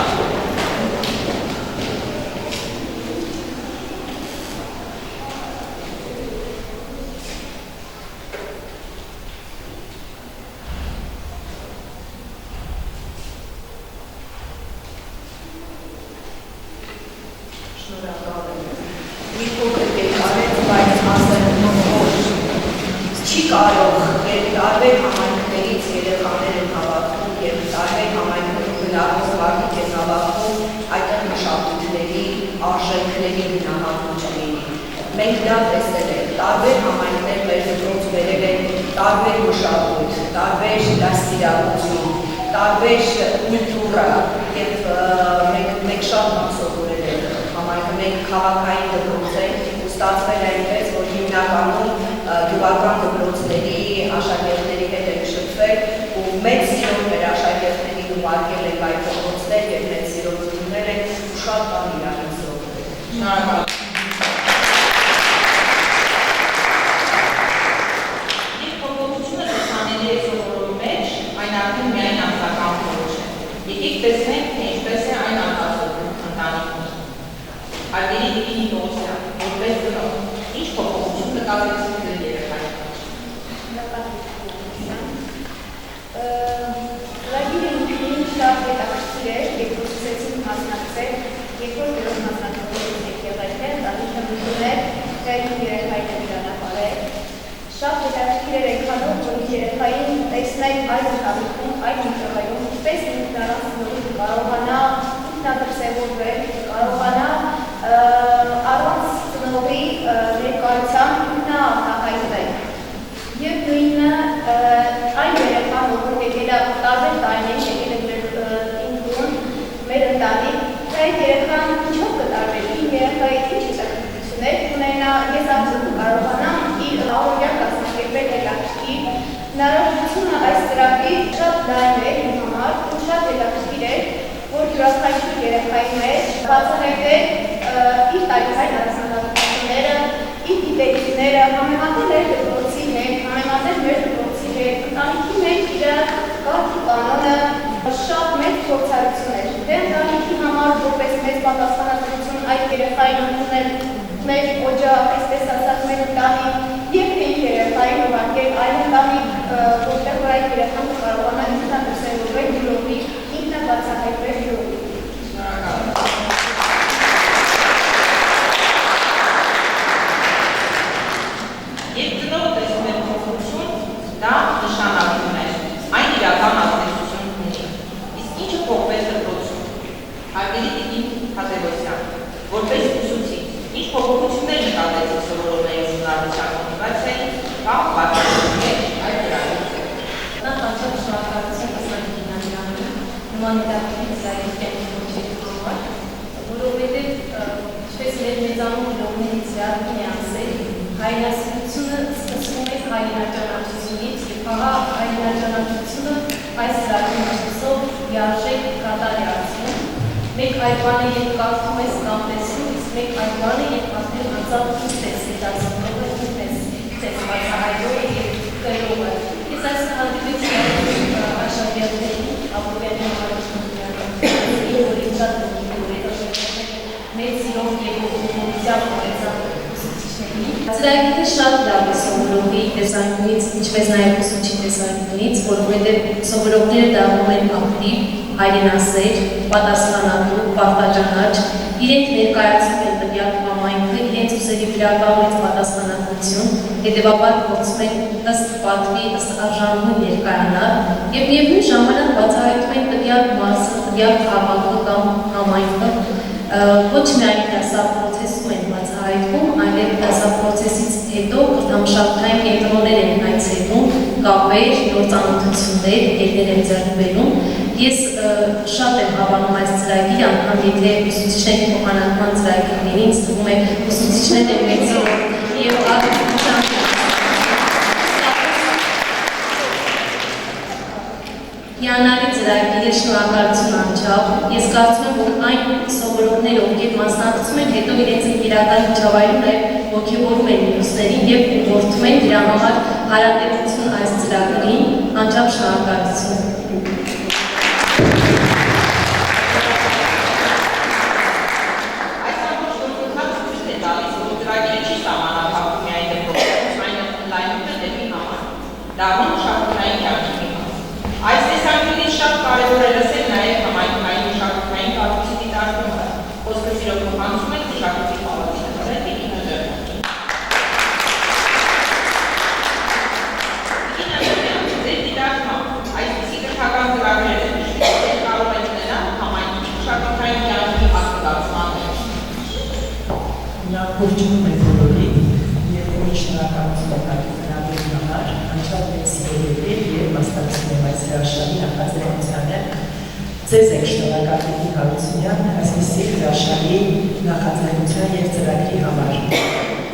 Շնորհակալ եմ։ Մի փոքր կերպարեց, բայց ասել որ չի կարող տարբեր համայնքներից երեխաներ են հավաքվում և տարբեր համայնքներում գնահատող մարդիկ են հավաքվում այդտեղ մշակույթների, արժեքների գնահատում չլինի։ Մենք դա տեսել ենք տարբեր համայնքներ մեր դպրոց բերել են տարբեր մշակույթ, տարբեր դաստիարակություն, տարբեր կուլտուրա եւ մենք շատ բան սովորել ենք համայնքը, մենք քաղաքային դպրոց ենք ու ստացվել է այնպես, որ հիմնականում գյուղական դպրոցների աշակերտների հետ ենք շփվել ու մեծ սիրով մեր աշակերտներին ուղարկել ենք այդ դպրոցներ եւ մեծ սիրով ընդունել ենք ու շատ բան իրարից սովորել ենք։ Շնորհակալ Եկեք տեսնենք, թե ինչպես է այն արտասովորում ընտանիքում։ Արգելի Տիկին Տողոսյան, որպես ծնող, ինչ փոփոխություն նկատեցիք ձեր երեխային։ Լագիրը ինքնին շատ հետաքրքիր էր, երբ ուսուցեցին մասնակցել, երկրորդ երրորդ մասնակցությունից եք եղել թե ընտանիքը մտնում էր, թե իմ երեխային ճանապարհել։ Շատ հետաքրքիր էր այնքանով, որ իմ երեխային տեսնել այդ ընտանիքում, այդ ընտանիքում, ինչպես ինքնարան կարողանա ինքնադրսևորվել, կարողանա առանց ծնողի ներկայությամբ ինքնաարտահայտվել։ Եվ նույնը այն երեխան, որ եկել է տարբեր տարիներ, եկել է իմ տուն, մեր ընտանիք, այդ երեխան ինչով կտարբերի, իմ երեխայի ինչ հետաքրքրություններ ունենա, ես արդյոք կարողանամ իր օրինակ կազմակերպել հետաքրքիր, հնարավորությունը այս ծրագրի շատ լայն էր իմ համար ու շատ հետաքրքիր էր, որ յուրաքանչյուր երեխայի մեջ բացահայտել իր տարիքային առանձնահատկությունները, իր գիտելիքները, համեմատել էր դպրոցի հետ, համեմատել մեր դպրոցի հետ, ընտանիքի մեջ իր կարգի կանոնը շատ մեծ փորձառություն էր։ Դե ընտանիքի համար որպես մեծ պատասխանատվություն այդ երեխային ընդունել մեր օջախ, այսպես ասած մեր ընտանիք եւ թե երեխային ուղարկել այլ ընտանիք, որտեղ որ այդ երեխան կարողանա ինքնադրսևորվել յուրովի, ինքնաբացահայտվել յուրովի։ Երբ ծնողը տեսնում է փոփոխություն, դա նշանակում է այն իրական ազդեցություն ունի։ Իսկ ինչը փոխվեց դպրոցում։ Արգելի Տիկին Թադևոսյան, որպես ուսուցիչ, ինչ փոփոխություններ նկատեցիք սովորողների ուսումնառության մոտիվացիային կամ պատասխանատվության այդ դրանից։ Նախ անցած շնորհակալություն Ասլան Գինանյանին, հումանիտարների ծրագրի կենտրոնի որովհետև ինչպես մեր մեծանում լողներից հրավիրում է ասել, հայրենասիրությունը սկսվում է հայրենաճանաչությունից և ահա հայրենաճանաչությունը այս ծրագրի միջոցով լիարժեք կատարի արդյունքում։ Մեկ այդ բանը երբ կարդում ես կամ տեսնում, իսկ մեկ այդ բանը երբ արդեն անցավ ինձ ես հետազոտողը, ինձ ես բացահայտողը և կրողը։ Ես այս հանդիպեցի աշակերտներին, ապօրյանի համարաշնորհների, որ ինձ շատ մեծ սիրով և ուղղությամբ ունեցան ուսուցիչների։ Ծրագիրը շատ լավ է սովորողի տեսանկյունից, ինչպես նաև ուսուցչի տեսանկյունից, որովհետև սովորողները դառնում են ակտիվ, հայրենասեր, պատասխանատու, պարտաճանաչ, իրենք ներկայացնում են տվյալ համայնքը, իրենց ուսերի վրա կանգնած պատասխանատվություն, հետևաբար փորձում են ըստ պատվի, ըստ արժանունի ներկայանալ և միևնույն ժամանակ բացահայտում են տվյալ մասը, տվյալ քաղաքը կամ համայնքը, ոչ միայն դասավ պրոցեսում են բացահայտվում, այլև դասավ պրոցեսից հետո կրթամշակութային կենտրոններ են այցելում, կապեր, նոր ծանոթություններ, ելներ են ձեռք բերում։ Ես շատ եմ հավանում այս ծրագիրը, անգամ եթե ուսուցիչների փոխանակման ծրագիրներին, ինձ թվում է ուսուցիչներն են մեծորում և ակտիվության հիանալի ծրագիր է, շնորհակալություն անչափ։ Ես կարծում եմ, որ այն սովորողները, ովքեր մասնակցում են, հետո իրենց իրական միջավայրում նաև ոգևորում են մյուսներին և ուղղորդում են դրա համար հարատևություն այս ծրագրին, անչափ շնորհակալություն։ Այս տեսանկյունից շատ կարևոր է լսել նաև համայնքային մշակութային կառույցի դիտարկումը, խոսքը սիրով փոխանցում ենք մշակույթի պալատի Տիկին Աջարյանին։ Տիկին Աջարյան, ձեր դիտարկմամբ այսպիսի կրթական ծրագրեր են նշվել, կարող են ունենալ համայնքի մշակութային կյանքի հաստատացման մեջ։ Նա ողջունում է բոլորին և ուրիշ ստացվում եմ այս հրաշալի նախաձեռնությանը։ Ձեզ եք շնորհակալ Տիկին Հարությունյան այսպիսի հրաշալի նախաձեռնության և ծրագրի համար։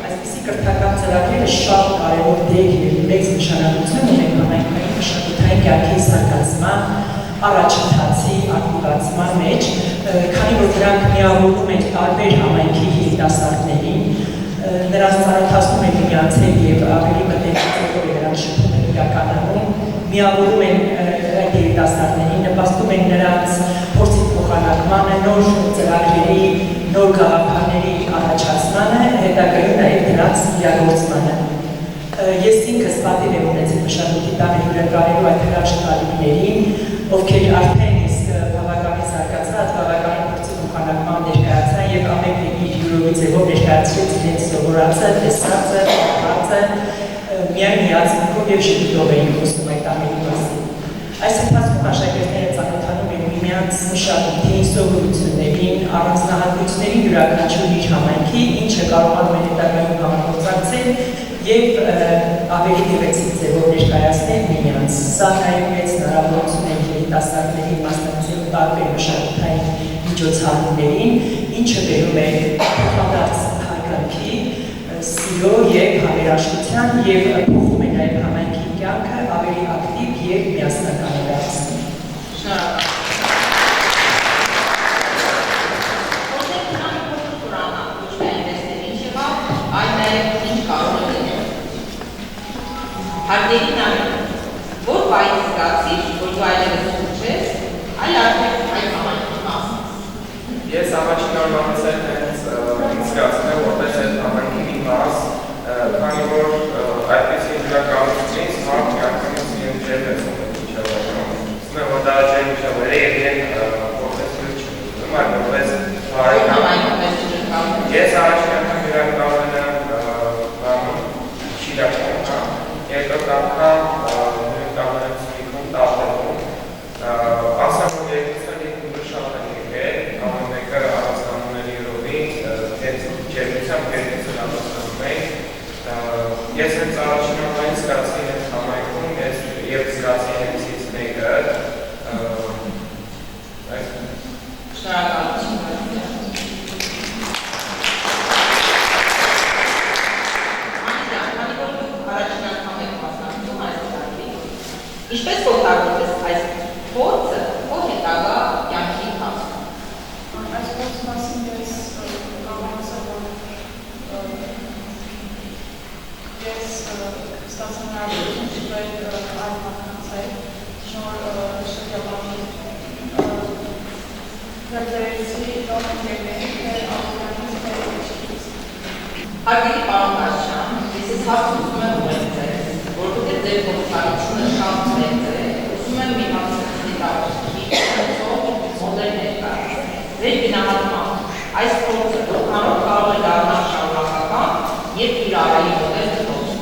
Այսպիսի կրթական ծրագրերը շատ կարևոր դեր և մեծ նշանակություն ունեն համայնքային մշակութային կյանքի զարգացման, առաջընթացի ակտիվացման մեջ, քանի որ դրանք միավորում են տարբեր համայնքի երիտասարդներին, նրանց ծանոթացնում են միմյանց հետ և ավելի մտերմիկ նրանց շփում են իրականում, միավորում են այդ երիտասարդներին, նպաստում են նրանց փորձի փոխանակմանը, նոր ծրագրերի, նոր գաղափարների առաջացմանը, հետագայում նաև դրանց իրագործմանը։ Ես ինքս պատիվ եմ ունեցել մշակույթի տանը հյուրընկալելու այդ հրաշալիքներին, ովքեր արդեն իսկ բավականին զարգացած, բավականին փորձի փոխանակման ներկայացան և ամենը իր յուրովի ձևով ներկայացրեց իրենց սովորածը, տեսածը, պատմածը, միայն միացնքով և ժպիտով էին խոսում այդ ամենի մասին։ Այս ընթացքում աշակերտները ծանոթանում են միմյանց մշակույթին, սովորություններին, առանձնահատկություններին յուրաքանչյուր իր համայնքի, ինչը կարողանում են հետագայում համագործակցել և ավելի գեղեցիկ ձևով ներկայացնել միմյանց։ Սա նաև մեծ հնարավորություն է երիտասարդներին մասնակցելու տարբեր մշակութային միջոցառումներին, ինչը բերում է փոխադարձ հարգանքի, սիրո և համերաշխության և փոխում է նաև համայնքի կյանքը ավելի ակտիվ և միասնականացնում։ Շնորհակալ։ Հարգելի նայում, որ բայց զգացիր, որ դու այլևս ուժ ես, այլ արդեն այդ համայնքի մասն ես։ Ես առաջին օր մամասել հենց զգացում եմ որպես այդ համայնքի մի մաս, քանի որ այդպիսի հյուրակալությունից մարդ միանգամից իրեն ջերմ է զգում միջավայրում։ Զգում եմ, որ դա ջերմ միջավայր է և իրեն որպես հյուր չզգում, այլ որպես բարեկամ։ Ես առաջին անգամ հյուրակալվել եմ Շիրակում, երկրորդ անգամ հյուրակալվել եմ Սյունիքում, Տաթևում, ասեմ, որ երկուսն երկու շատ են եկել, ամեն մեկը առանձնանում էր յուրովի, հետ ջերմությամբ երկուսն առանձնանում են։ Ես հենց առաջին անգամ զգացի հենց համայնքում, ես և զգացի հենցից մեկը, Շնորհակալություն։ Ինչպես կօգտագործես այս փորձը քո հետագա կյանքի ընթացքում։ Այս փորձի մասին ես կարող եմ ասել, որ ես ստացա հնարավորություն շփվել այլ մարդկանց հետ, շնորհ շրջապատի վերջերեցի նոր ընկերների հետ ապրանքից հետո։ Հարգելի պարոն Կարչյան, ես ես հարցում եմ ուղեկցել, որովհետև ձեր գործարությունը շատ մեծ է, ուզում եմ մի մասնակցի տարածքի մոդել ներկայացնել։ Ձեր գնահատմամբ այս փորձը որքանով կարող է դառնալ շարունակական և կիրառելի մոդել դրոցում։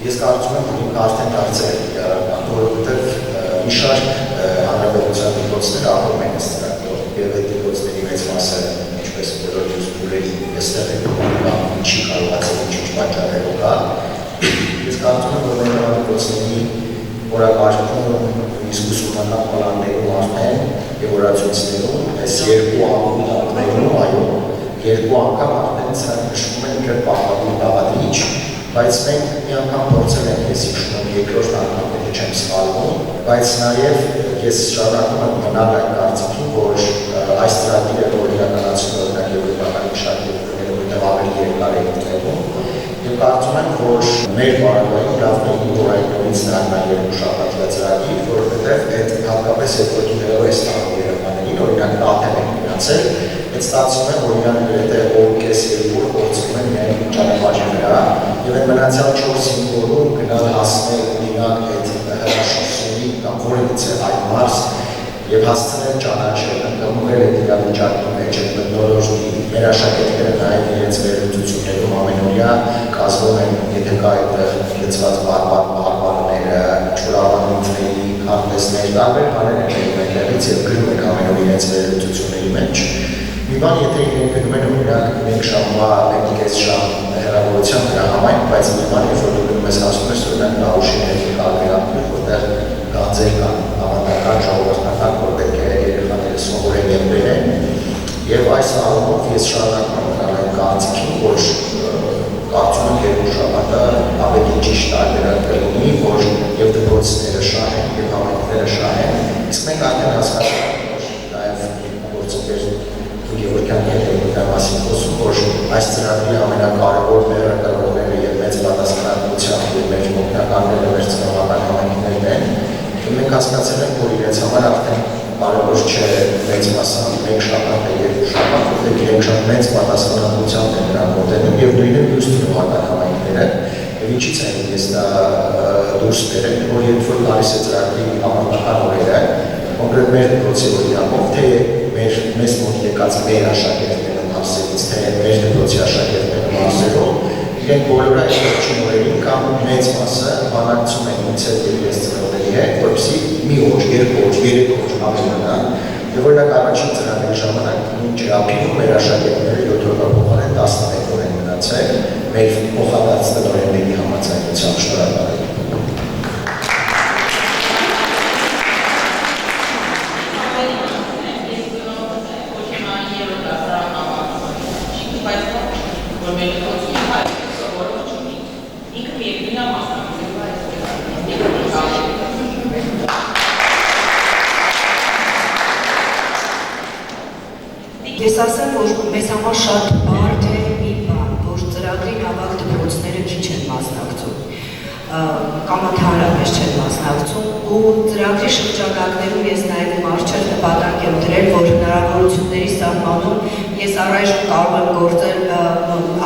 Ես կարծում եմ, որ ինքը արդեն դարձել որովհետև մի շարք հանրապետության դպրոցներ ապրում են այս ծրագրով և այդ դպրոցների մեծ մասը, ինչպես բոլոր դպրոցների այստեղ են չի կարողացել ինչ պատճառերով կա։ Ես կարծում եմ, որ մեր դպրոցների օրակարգում իսկ ուսումնական պլաններում արդեն և օրացույցներում այս երկու անգամներում, այո, երկու անգամ արդեն սրանք նշվում են իբր պահպանելու բաղադրիչ, բայց մենք մի անգամ փորձել ենք, ես հիշում եմ երկրորդ անգամ, եթե չեմ սխալվում, բայց նաև ես շարունակում եմ մնալ այն կարծիքին, որ այս ծրագիրը, որ իրականացնում օրինակ եվրոպական շատ երկրներում, որտեղ ավելի երկար է գտնվում, և կարծում եմ, որ մեր բարակայում լավ մեկի, որ այդ նորից նրան երկու շաբաթվա ծրագիր, որովհետև այդ հատկապես այդ որ դու ես տանում երեխաներին, օրինակ Տաթև են գնացել, այդ ստացվում է, որ իրանք գրեթե օր կես երկու փորձում են միայն ճանապարհի վրա, և այդ մնացյալ 4-5 օրում գնալ հասնել օրինակ այդ հրաշքների կամ որևիցե այլ մարզ և հասցնել ճանաչել, ընդգրկվել այդ իրավիճակի մեջ, այդ մթնոլորտի, մեր աշակերտները նաև իրենց վերլուծություններում ամենօրյա կազմում են, եթե կա այդտեղ լցված բարբառները, չորավանությունների, քարտեզներ, տարբեր բաներ են եղում այդտեղից և գրում են ամենօր իրենց վերլուծությունների մեջ։ Մի բան, եթե իրենք գնում են օրինակ 1 ժամվա, 1.5 ժամ հեռավորության դրա համայն, բայց մի բան, երբ որ դու գնում ես հասնում ես օրինակ Լաուշի ներքին կարգերանքներ, որտեղ նախագծեր կան հավանական ժողովրդական, որ պետք է երեխաները սովորեն եւ բերեն, եւ այս առումով ես շարունակում եմ այն կարծիքին, որ կարծում եմ երկուշաբաթը ավելի ճիշտ տարբերակներ ունի, որ եւ դպրոցները շահեն եւ համայնքները շահեն, իսկ մենք արդեն հասկացանք, որ նաեւ գործընկեր Գևորգյան հետևության մասին խոսում, որ այս ծրագրի ամենակարևոր մեղրակրողները եւ մեծ պատասխանատվությամբ եւ մեր օգնականները մեր ծնողական համայնքներն են, մենք հասկացել ենք, որ իրենց համար արդեն կարևոր չէ մեծ մասը մեկ շաբաթ է երկու շաբաթ, որտեղ իրենք շատ մեծ պատասխանատվությամբ են նրան մոտենում եւ նույնը մյուս ծնողական համայնքները։ Եվ ինչից է ես դա դուրս բերել, որ երբ որ գալիս է ծրագրի համապատասխան օրերը, կոնկրետ մեր դպրոցի օրինակով, թե մեզ մոտ եկած մեր աշակերտները մարզերից, թե մեր դպրոցի աշակերտները մարզերով, իրենք բոլորը այս վերջին օրերին կամ մեծ մասը բանակցում են ինձ հետ եւ ես ծնողների հետ, որպեսզի մի օր, երկու օր, երեք օր ավելանան, եւ օրինակ առաջին ծրագրի ժամանակ նույն չափին մեր աշակերտները 7 օրվա փոխարեն 11 օր են մնացել մեր փոխադարձ տնօրենների համաձայնությամբ շնորհակալ եմ։ Ես ասեմ, որ մեզ համար շատ բարդ է մի բան, որ ծրագրին ավագ դպրոցները քիչ են մասնակցում, կամ ընդհանրապես չեն մասնակցում, ու ծրագրի շրջանակներում ես նաև մարջեր նպատակ եմ դրել, որ հնարավորությունների սահմանում ես առայժմ կարող եմ գործել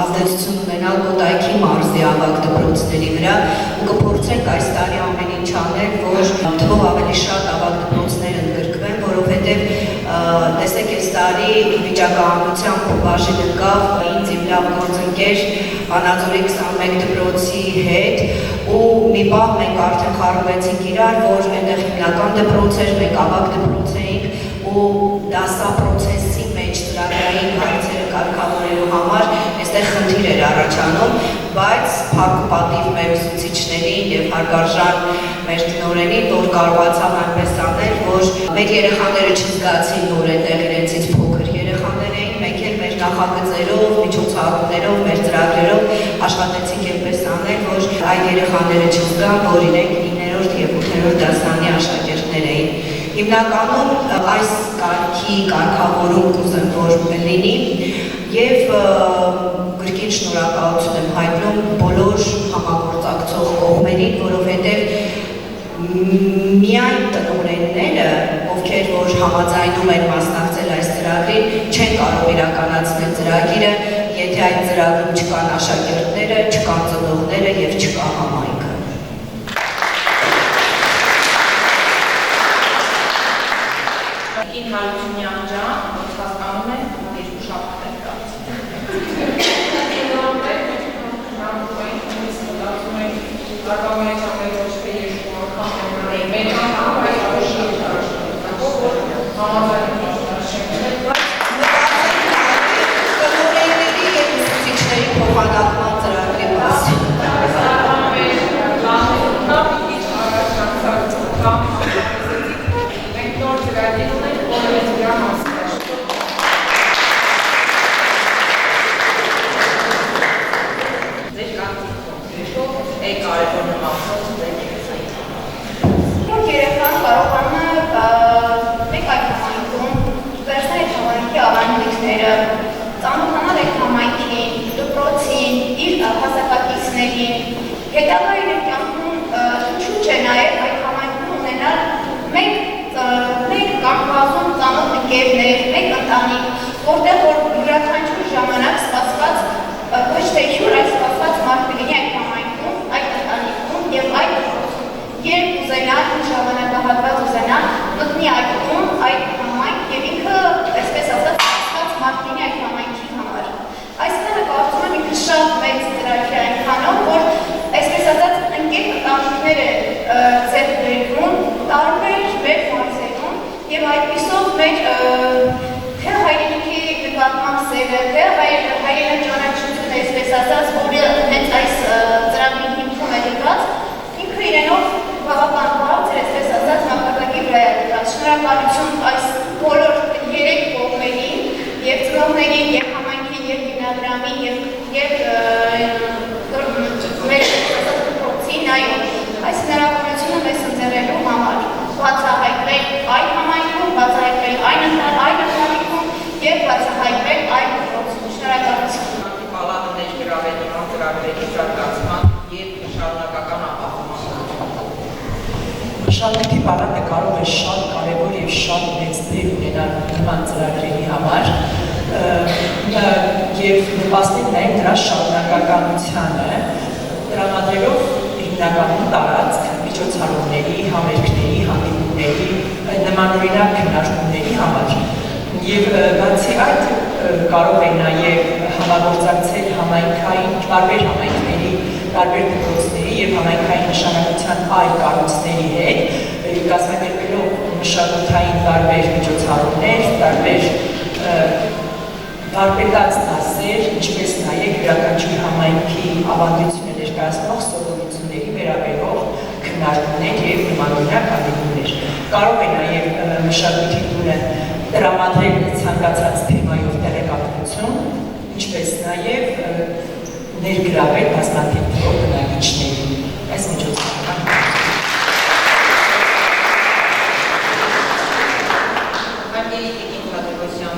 ազդեցություն ունենալ Մոտայքի մարզի ավագ դպրոցների վրա ու կփորձենք այս տարի ամեն ինչ անել, որ թվով ավելի շատ ավագ դպրոցներ ընդգրկվեն, որովհետև տեսեք այս տարի վիճակահանության բաժին ընկավ ինձ իմ լավ գործընկեր Վանաձորի 21 դպրոցի հետ ու մի պահ մենք արդեն խառնվեցինք իրար, որ այնտեղ հիմնական դպրոց էր, մենք ավագ դպրոց էինք ու դասապրոցեսի մեջ ծրագրային հարցերը կարգավորելու համար այստեղ խնդիր էր առաջանում, բայց փառք ու պատիվ մեր ուսուցիչներին եւ հարգարժան մեր տնօրենին, որ կարողացավ այնպես անել, որ մեր երեխաները չզգացին, որ այնտեղ իրենցից փոքր երեխաներ էին, մենք էլ մեր նախագծերով, միջոցառումներով, մեր ծրագրերով աշխատեցինք այնպես անել, որ այդ երեխաները չզգան, որ իրենք 9-րդ եւ 8-րդ դասարանի աշակերտներ էին։ Հիմնականում այս կարգի կարգավորում կուզեմ, որ լինի եւ գրքին շնորհակալություն եմ հայտնում բոլոր համագործակցող կողմերին, որովհետեւ միայն տնօրենները, ովքեր որ համաձայնում են մասնակցել այս ծրագրին, չեն կարող իրականացնել ծրագիրը, եթե այդ ծրագրում չկան աշակերտները, չկան ծնողները եւ չկա համայնքը։ Հարությունյան ջան, ոնց հասկանում եք, երկու շաբաթ է գալիս։ Ծանոթանալ եք համայնքին, դպրոցին, իր հասակակիցներին, հետագա իրեն կյանքում ինչու՞ չէ նաև այդ համայնքում ունենալ մեկ կապվածուն ծանոթ ընկերներ, մեկ ընտանիք, որտեղ որ յուրաքանչյուր ժամանակ սպասված ոչ թե յուրայ սպասված մարդ կլինի այդ համայնքում, այդ ընտանիքում եւ այդ դպրոցում, երբ ուզենա, ինչ ժամանակահատված ուզենա, մտնի այդ տուն, այդ համայնք եւ ինքը, այսպես ասած, մարդինի այդ համայնքի համար։ Այսքանը կարծում եմ ինքը շատ մեծ ծրագիր է այնքանով, որ այսպես ասած ընկեր ընտանիքները ձեռք բերվում, տարբեր մեր մարզերում եւ այդպիսով մեր թե հայրենիքի նկատմամբ սերը, թե հայրենաճանաչությունը, այսպես ասած, որը հենց այս ծրագրի հիմքում է դրված, ինքը իրենով բավական բարձր, այսպես ասած, Մշակույթի պալատը կարող է շատ կարևոր և շատ մեծ դեր ունենալ նման ծրագրերի համար և նպաստել նաև դրա շարունակականությանը, տրամադրելով հիմնականում տարածք միջոցառումների, համերգների, հանդիպումների, նմանօրինակ քննարկումների համար։ Եվ բացի այդ կարող է նաև համագործակցել տարբեր համայնքների, տարբեր դպրոցների և համայնքային նշանակության այլ կառույցների հետ, կազմակերպելով մշակութային տարբեր միջոցառումներ, տարբեր վարպետաց դասեր, ինչպես նաև յուրաքանչյուր համայնքի ավանդությունը ներկայացնող սովորությունների վերաբերող քննարկումներ և նմանօրինակ հանդիպումներ։ Կարող է նաև մշակույթի տունը տրամադրել ցանկացած թեմայով տեղեկատվություն, ինչպես նաև ներգրավել բազմաթիվ թվով բնակիչների։ Այս միջոցառումը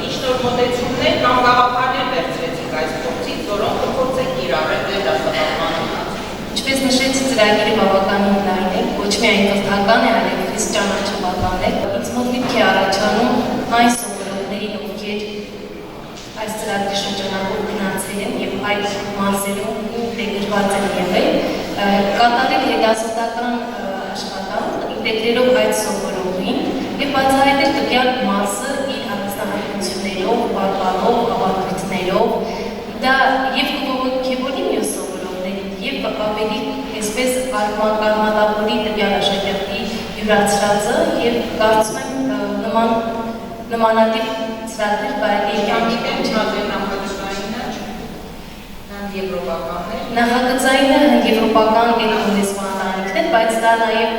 Ինչ-որ մոտեցումներ կամ գաղափարներ վերցրեցիք այս փորձից, որոնք կփորձեք կիրառել ձեր դասավանդման ընթացքում։ Ինչպես նշեցի, ծրագիրը բավականին լայն է, ոչ միայն կրթական է, այլև խիստ ճանաչողական է։ Ինձ մոտ միտք է առաջանում այն սովորողներին, ովքեր այս ծրագրի շրջանակով գնացել են և այդ մարզերում ինտեգրված են եղել, կատարել հետազոտական աշխատանք, ինտեգրելով այդ սովորողին և բացահայտել տվյալ մարզը իր առանձնահատկություններով, բարբառով, ավանդույթներով, դա և կողոքեվորի մյուս սովորողներին, և ավելի այսպես արմատավորի տվյալ աշակերտի յուրացրածը և կարծում եմ նմանատիպ ծրագրեր կարելի է Գիտեմ չադրել նախագծայինը, եվրոպականներ։ Նախագծայինը եվրոպական էկոլեզվանալիքն է, բայց դա նաև,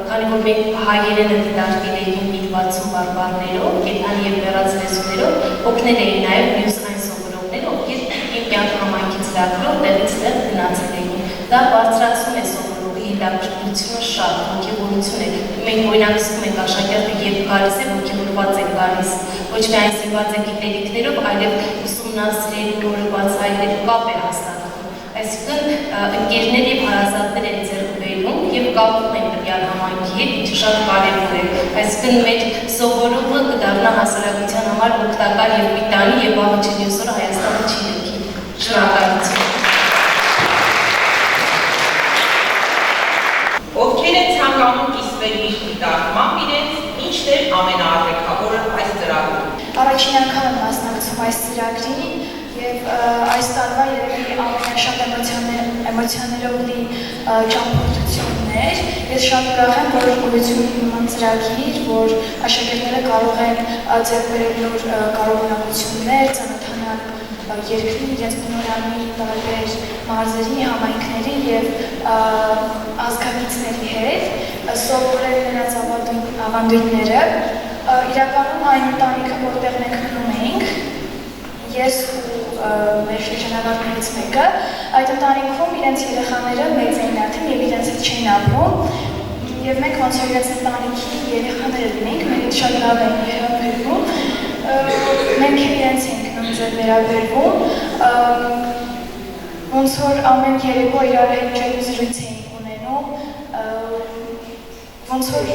քանի որ մենք հայերենը դիտարկել էինք իր 60 բարբառներով, կենդանի և բեռած լեզուներով, օգնել էին նաև մյուս այն սովորողները, ովքեր իմ կյանք համայնքի ծրագրով տեղից տեղ գնացել էին։ Դա բարձրացնում է սովորողի հետաքրքրությունը շատ, ոգևորություն է։ Մենք օրինակ զգում ենք աշակերտը երբ գալիս է, ոգևորված է գալիս, ոչ միայն զինված է գիտելիքներով, այլև ուսումնասիրել, նորը բացահայտել կապ է հաստատվում։ Այսինքն ընկերներ և հարազատներ են ձեռք բերում և կապվում են տվյալ համայնքի հետ, ինչը շատ կարևոր է։ Այսինքն մեր սովորողը կդառնա հասարակության համար օգտակար և պիտանի և վաղը չէ մյուս օրը Հայաստանը չի լքի։ Շնորհակալություն։ Ովքեր են ցանկանում կիսվել իր դիտարկմամբ իրենց, ինչն է ամենաառաջակավորը այս ծրագրում։ Առաջին անգամ եմ մասնակցում այս ծրագրին և այս տարվա երևի ամենաշատ էմոցիաներով լի ճամփորդություններ։ Ես շատ ուրախ եմ, որ գոյություն ունի նման ծրագիր, որ աշակերտները կարող են ձեռք բերել նոր կարողություններ, ծանոթանալ երկրի, իրենց բնորանի տարբեր մարզերի, համայնքների և ազգակիցների հետ, սովորել նրանց ավանդույթները։ Իրականում այն ընտանիքը, որտեղ մենք մնում էինք, ես ու մեր շրջանավարտներից մեկը, այդ ընտանիքում իրենց երեխաները մեծ էին արդեն և իրենց հետ չէին ապրում, և մենք ոնց որ իրենց ընտանիքի երեխաները լինենք, մեր հետ շատ լավ էին վերաբերվում, մենք իրենց էինք նույնպես վերաբերվում, ոնց որ ամեն երեկո իրար հետ զրույց էինք ունենում, ոնց որ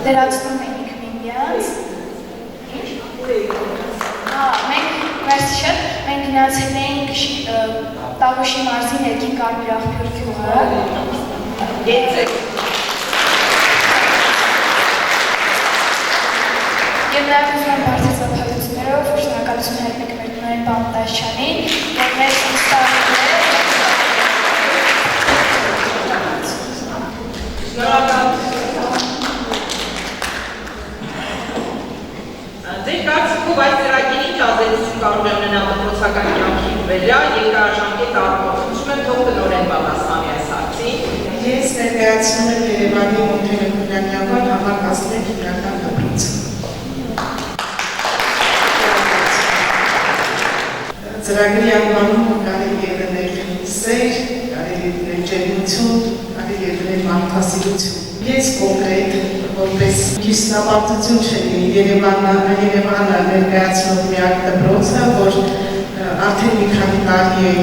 լրացնում էինք միմյանց։ Մենք գնացել էինք Տավուշի մարզի ներքին Կարմիր աղբյուր գյուղը։ Եվ նաև ուզում եմ բարձրացափայություններով շնորհակալություն հայտնել մեր տնօրեն պարոն Տաշյանին և մեր ինստիտուտները։ Ձեր կարծիքով այս ծրագիրը ինչ ազդեցություն կարող է ունենալ դպրոցական կյանքի վրա երկարաժամկետ առումով։ Ուզում եմ թող տնօրեն պատասխանի այս հարցին։ Ես ներկայացնում եմ Երևանի Մոնտենեգրյանյան համար 11 հիմնական դպրոցը։ Ծրագրի անվանումը կարելի է դնել սեր, կարելի է դնել ջերմություն, կարելի է դնել մարդասիրություն։ Ես կոնկրետ որպես կիսնապարտություն չեմ Երևանը ներկայացնող միակ դպրոցը, որ արդեն մի քանի տարի է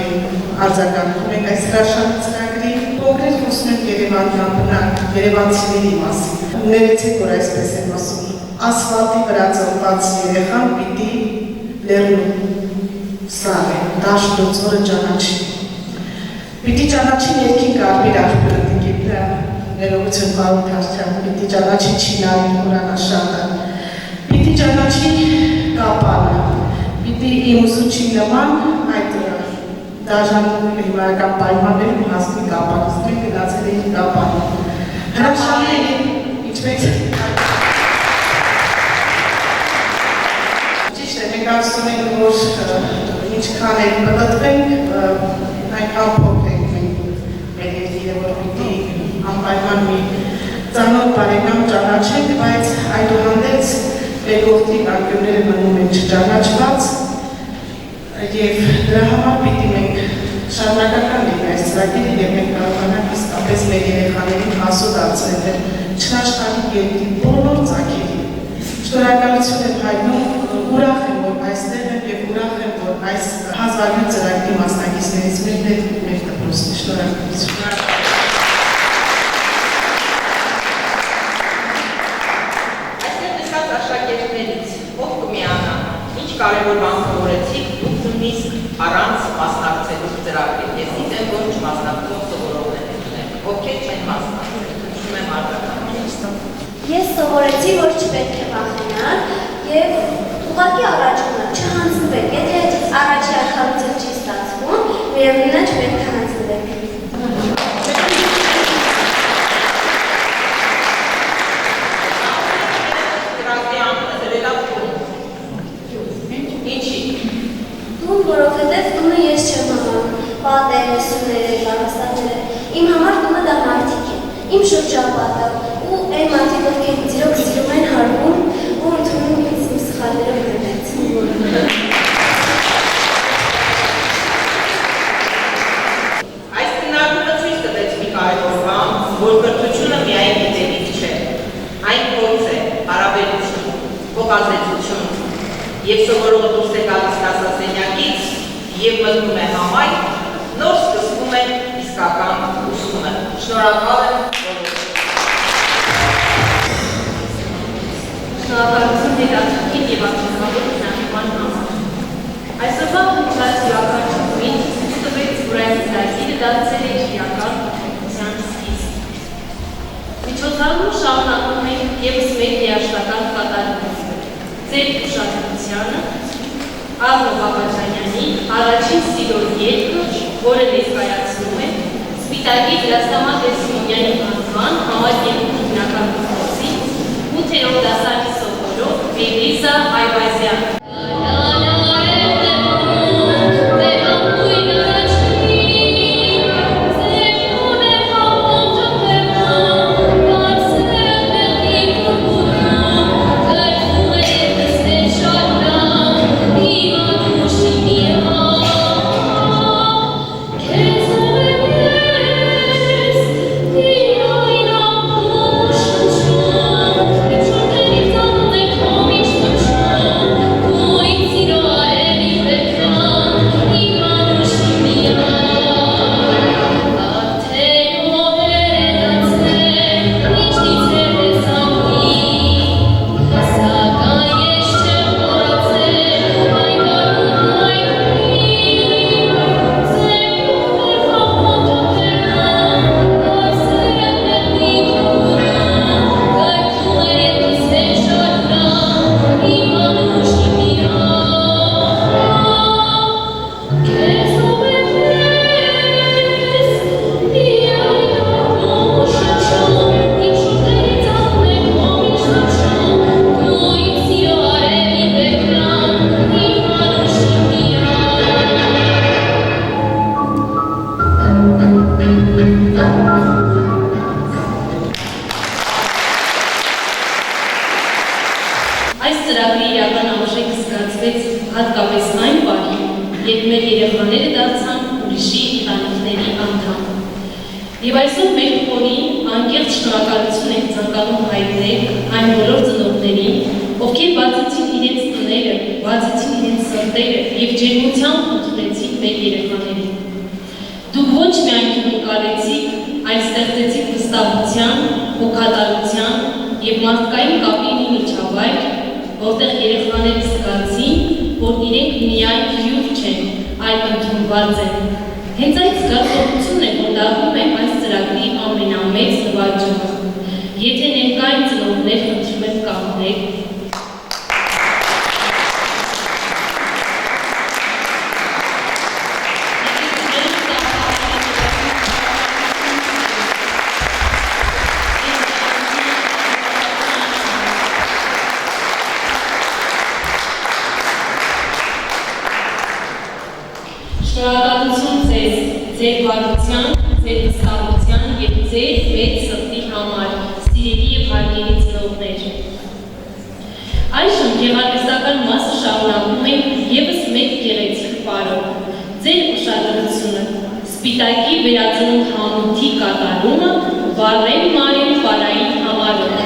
արձագանքում ենք այս հրաշալի ծրագրին, փոքր խոսում ենք Երևանյան բնակ, երևանցիների մասին։ Ներեցեք, որ այսպես եմ ասում, ասֆալտի վրա ծնված երեխան պիտի լեռնում սարը, դաշտոցորը ճանաչի։ Պիտի ճանաչի ներքին կարմիր արբերտիկի ներողություն պարոն Թաշյան, պիտի ճանաչի Չինարի հորանաշատը, պիտի ճանաչի կապանը, պիտի իմ ուսուցչի նման այդ դաժան հիմարական պայմաններում հասնի կապանը, մենք գնացել էին կապանը։ Հրաշալի ինչպես ճիշտ է, մենք ասում ենք, որ ինչքան ենք պտտվենք, այնքան փոքր ենք մեր երկիրը, որ պիտի անպայման մի ծանոթ բարեկամ ճանաչենք, բայց այդուհանդերձ երկրորդի անկյունները մնում են չճանաչված եւ դրա համար պիտի մենք շարունակական լինի այս ծրագիրը եւ մենք կարողանանք իսկապես մեր երեխաներին հասու դարձնել չնաշխանի երկրի բոլոր ծագերի։ Շնորհակալություն եմ հայտնում, ուրախ եմ, որ այստեղ եմ եւ ուրախ եմ, որ այս հազվագյուտ ծրագրի մասնակիցներից մեկն է մեր դպրոցն։ Շնորհակալություն։ Կարևոր բան սովորեցիք, դուք նույնիսկ առանց մասնակցելու ծրագրին։ Ես գիտեմ, որ չմասնակցող սովորողներ են, ովքեր չեն մասնակցել, հիշում եմ արտակարգ։ Ես սովորեցի, որ չպետք է վախենալ եւ ուղղակի առաջ գնալ, չհանձնվել։ Եթե առաջի անգամից չի ստացվում, միևնույն է չպետք է հանձնվել։ Որովհետև տունը ես չեմ համարում, պատերը, սյուները, կարասատները, իմ համար տունը դա մարդիկ են, իմ շրջապատը, ու այն մարդիկ, ովքեր իրոք սիրում են հարգում, ու ընդունում ինձ իմ սխալներով հրվեց։ Այս քննարկումը ցույց տվեց մի կարևոր բան, որ կրթությունը միայն գիտելիք չէ, այն փորձ է, հարաբերություն, փոխազդեցություն, եւ սովորողը դուրս է գալիս դասասենյակից եւ մտնում է համայնք, նոր սկսվում է իսկական ուսումը։ Շնորհակալ եմ բոլորին։ Շնորհակալություն դիտարկին եւ ակտիվավոր հնարավորության համար։ Այսօրվա հնչած յուրաքանչյուրին ցույց տվեց, որ այս ծրագիրը դարձել է իրական ուսման սկիզբ։ Միջոցառումը շարունակում է եւս մեկ երաշտական կատարումով։ Ձեր ուշադրությանը Աղո Բաբաջանյանի առաջին սիրո երգը, որը ներկայացնում է Սպիտակի դասամատ Սիմոնյանի անվան համար երկու հիմնական դպրոցի 8-րդ դասարանի սովորող Բելիզա Այվազյանը։ Եվ այսօր մեր փորին անկեղծ շնորհակալություն ենք ցանկանում հայտնել այն բոլոր ծնողներին, ովքեր բացեցին իրենց տները, բացեցին իրենց սրտերը եւ ջերմությամբ ընդունեցին մեր երեխաներին։ Դուք ոչ միայն նկարեցիք վստահության, հոգատարության և մարդկային կապի մի միջավայր, որտեղ երեխաները զգացին, որ իրենք միայն հյուր չեն, այլ ընդունված են։ Հենց այդ զգացողությունն է, որ դառնում է այս ծրագրի ամենամեծ նվաճումը։ Եթե ներկային ծնողներ խնդրում եք կանգնեք, շնորհակալություն ձեզ, ձեր բարության, ձեր վստահության և ձեր մեծ սրտի համար, սիրելի և հարգելի ծնողներ։ Այժմ գեղարվեստական մասը շարունակում է ևս մեկ գեղեցիկ պարով, ձեր ուշադրությունը, սպիտակի վերածնունդ համույթի կատարումը Վարեն Մարեն պարային համարում։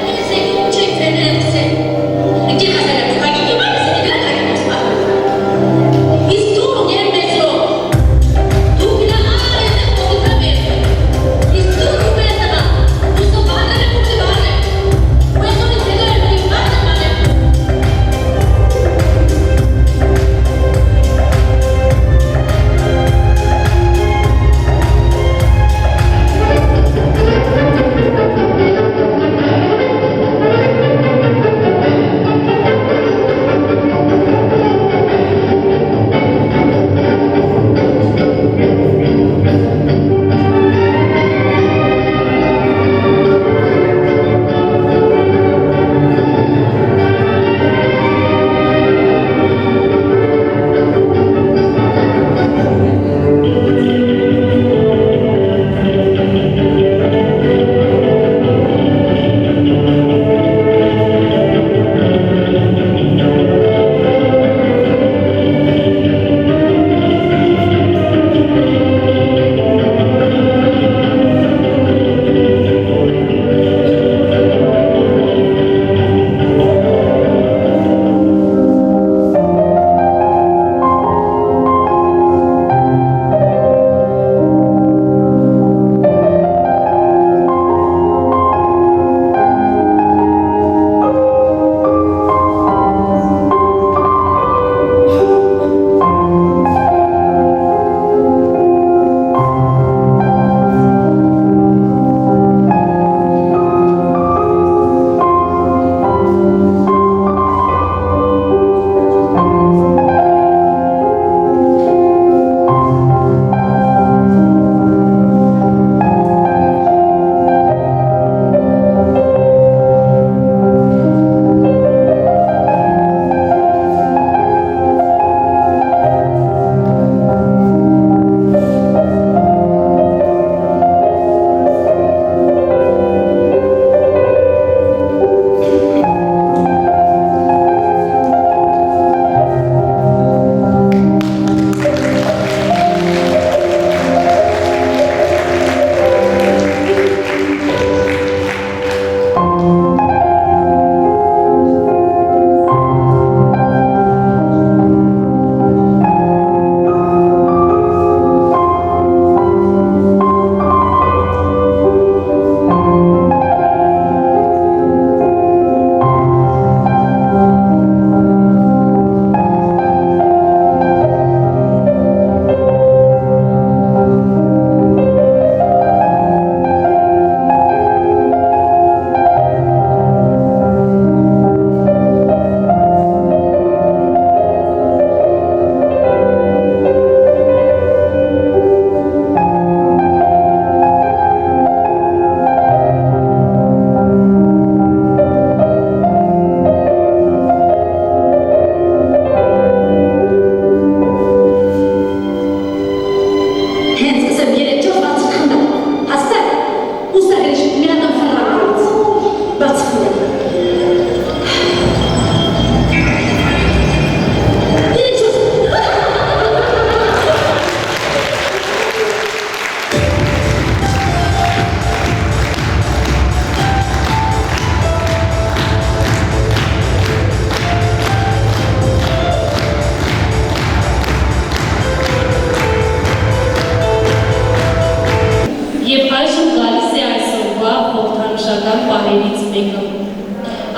որոշական պահերից մեկը։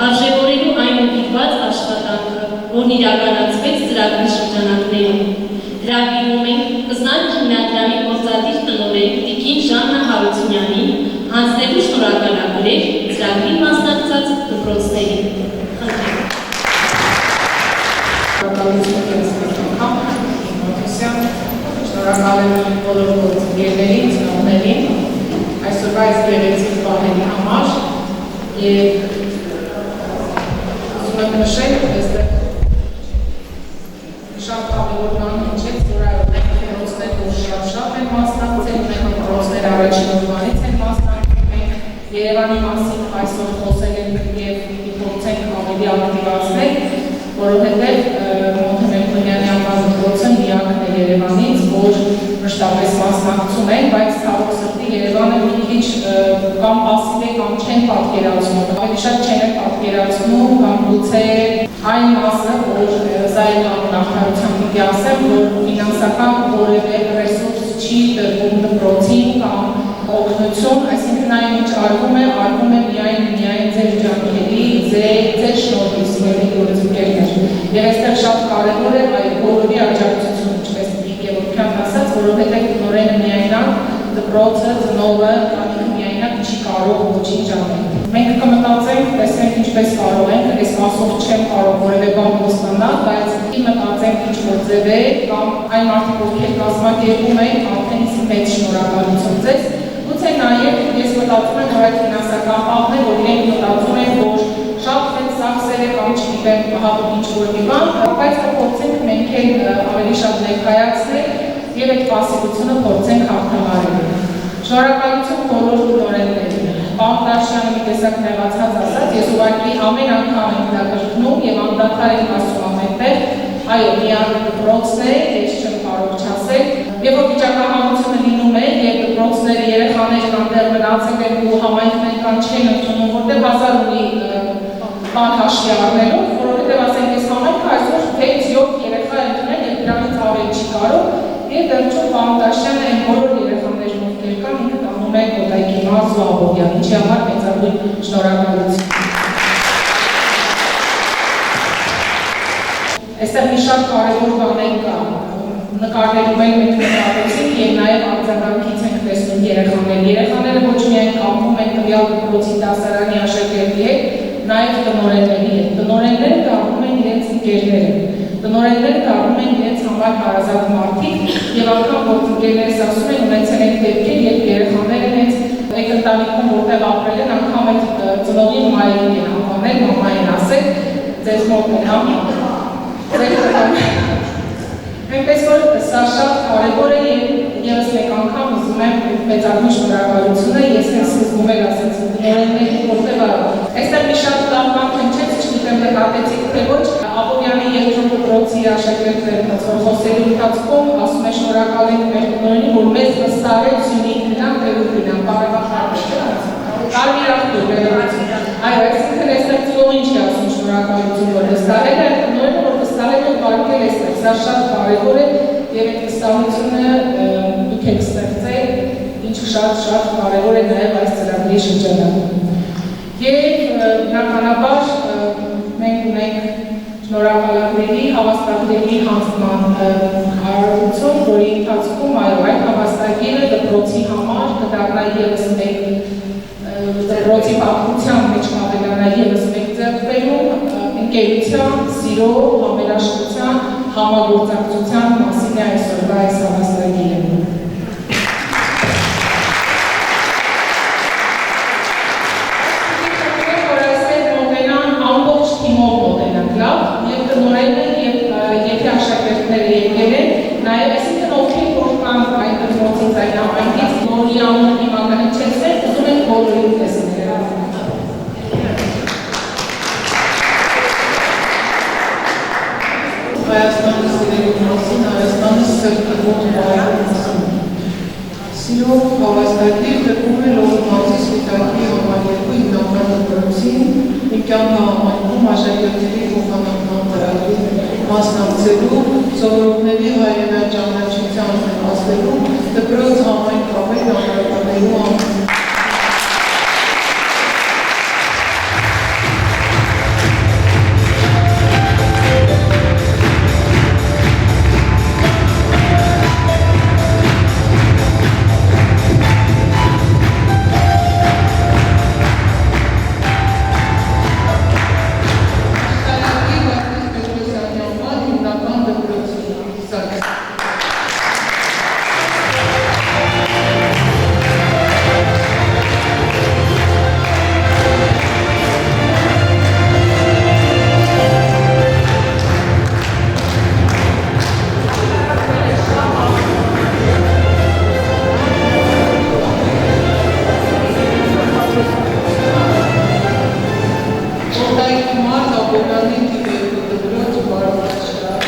Արժևորելու այն ուղղված աշխատանքը, որն իրականացվեց ծրագրի շրջանակներում։ Հրավիրում ենք Կզան հիմնադրամի գործադիր տնօրեն Տիկին Ժաննա Հարությունյանին հանձնելու շնորհակալագրեր ծրագրին մասնակցած դպրոցներին։ Շնորհակալ եմ բոլոր գործընկերներին, ծնողներին, այսօրվա այս գեղեցիկ պահերի համար և ուզում եմ նշել, այստեղ շատ ավելի բան հնչեց, որ այո, մենք դպրոցներ, որ շատ են մասնակցել, մենք դպրոցներ առաջին օրվանից են մասնակցել, մենք Երևանի մասին այսօր խոսել ենք և փորձենք ավելի ակտիվացնել, որովհետև Մոնտեմենտոնյանի անվան դպրոցը միակն է Երևանից, որ մշտապես մասնակցում են, բայց ցավոք սրտի Երևանը մի քիչ կամ պասիվ է, կամ չեն պատկերացնում, ավելի շատ չեն պատկերացնում, կամ գուցե այն մասը, որ զայական նախարարության պիտի ասեմ, որ ֆինանսական որևէ ռեսուրս չի տրվում դպրոցին կամ օգնություն, այսինքն այն ինչ արվում է միայն ձեր ջանքերի, ձեր շնորհիվ սիրելի գործընկերներ։ Եվ այստեղ շատ կարևոր է այ բոլորի աջակցություն, ինչպես Գևորգյանն ասաց, որովհետև տնօրենը միայնակ, դպրոցը, ծնողը, տանիքը միայնակ չի կարող ոչինչ անել։ Մենք կմտածենք, տեսնենք ինչպես կարող ենք, այս մասով չեմ կարող որևէ բան ստանալ, բայց մտածենք ինչ-որ ձև է, կամ այն մարդիկ, ովքեր կազմակերպում են, արդեն իսկ մեծ շնորհակալություն ձեզ։ Գուցե նաև ես մտածում եմ, որ այդ ֆինանսական պահն է, որ իրենք մտածում են, որ շատ մեծ ծախսեր է կամ չգիտեմ հատուկ ինչ-որ մի բան, բայց կփորձենք մենք էլ ավելի շատ ներկայացնել և այդ պասիվությունը փորձենք հաղթահարել։ Շնորհակալություն բոլոր տնօրեններին։ Պարոն Դաշյանը մի տեսակ նեղացած ասաց, ես ուղղակի ամեն անգամ եմ դա կրկնում և անդադար եմ ասում ամենտեղ, այո, միակ դպրոցն է, ես չեմ կարող չասել, և որ վիճակահանությունը լինում է, և դպրոցները երեխաներ կան դեռ մնացել են ու համայնքներ կան չեն ընդունում, որտեղ հազար ունի բան հաշվի առնելով, որովհետև ասենք ես համայնքը այսօր 6-7 երեխա ընդունել և դրանից ավել չի կարող, և վերջում պարոն Դաշյանը այն բոլոր երեխաներն ովքեր կան, ինքը տանում է Կոտայքի Մար Զուհաբովյան, ինչի համար մեծագույն շնորհակալություն։ Այստեղ մի շատ կարևոր բաներ կա, նկարներում էլ մենք նկատեցինք և նաև արձագանքից ենք տեսնում երեխաներ։ Երեխաները ոչ միայն կապվում են տվյալ դպրոցի դասարանի աշակերտի հետ, նաև տնօրենների հետ։ Տնօրենները դառնում են իրենց ընկերները, տնօրենները դառնում են իրենց համար հարազատ մարդիկ և անգամ գործընկերներս ասում են ունեցել են դեպքեր, երբ երեխաները հենց այդ ընտանիքում որտեղ ապրել են, անգամ այդ ծնողին մայրին են անվանել, մամա են ասել, ձեզ մոտ են համ Այնպես որ սա շատ կարևոր է և ևս մեկ անգամ ուզում եմ մեծագույն շնորհակալությունը, ես հենց սկզբում էլ ասեցի տնօրեններին, որտեղ այստեղ մի շատ լավ բան հնչեց, չգիտեմ նկատեցիք թե ոչ, Աբովյանի երկրորդ դպրոցի աշակերտներն որ խոսելու ընթացքում ասում է շնորհակալ ենք մեր տնօրենին, որ մեզ վստահեց Սյունիք գնան, Տերուր գնան, կարմիր աղբյուր, այո, այսինքն այստեղ ծնողին չի ասում շնորհակալություն, որ վստահել է, տնօրենը որ վստահել է պարկել այստեղ, սա շատ կարևոր է և այդ վստահությունը դուք եք ստեղծել, ինչը շատ կարևոր է նաև այս ծրագրի շրջանակում։ Եվ բնականաբար մենք ունենք շնորհակալագրերի, հավաստագրերի հանձնման արարողություն, որի ընթացքում այո, այդ հավաստագիրը դպրոցի համար կդառնա ևս մեկ դպրոցի պատմության մեջ կավելանա ևս մեկ ձեռքբերում ընկերության, սիրո, համերաշխության, համագործակցության մասին է այսօրվա այս հավաստագիրը։ Եվ տնօրենը և եթե աշակերտները եկել են, նաև այսինքն ովքեր որ կան այդ դպրոցից այն համայնքից, որի անունը հիմա կհնչեցնել, ուզում ենք բոլորին տեսնել։ Հայաստանը սիրելու մասին, Հայաստանը սրտվող բարություն։ Սիրով հավաստագիր դեպքում է Լոռու Սպիտակի համալիրքի հիմնական դպրոցին, մի կյանքը համայնքում աշակերտների փոխանակման ծրագրի մասնակցելու, սովորողների հայրենական ճանաչության հասնելու, դպրոց համայնք ավել ամրապնդելու Աբովյանի դիվերու դպրոց բարոյաշար։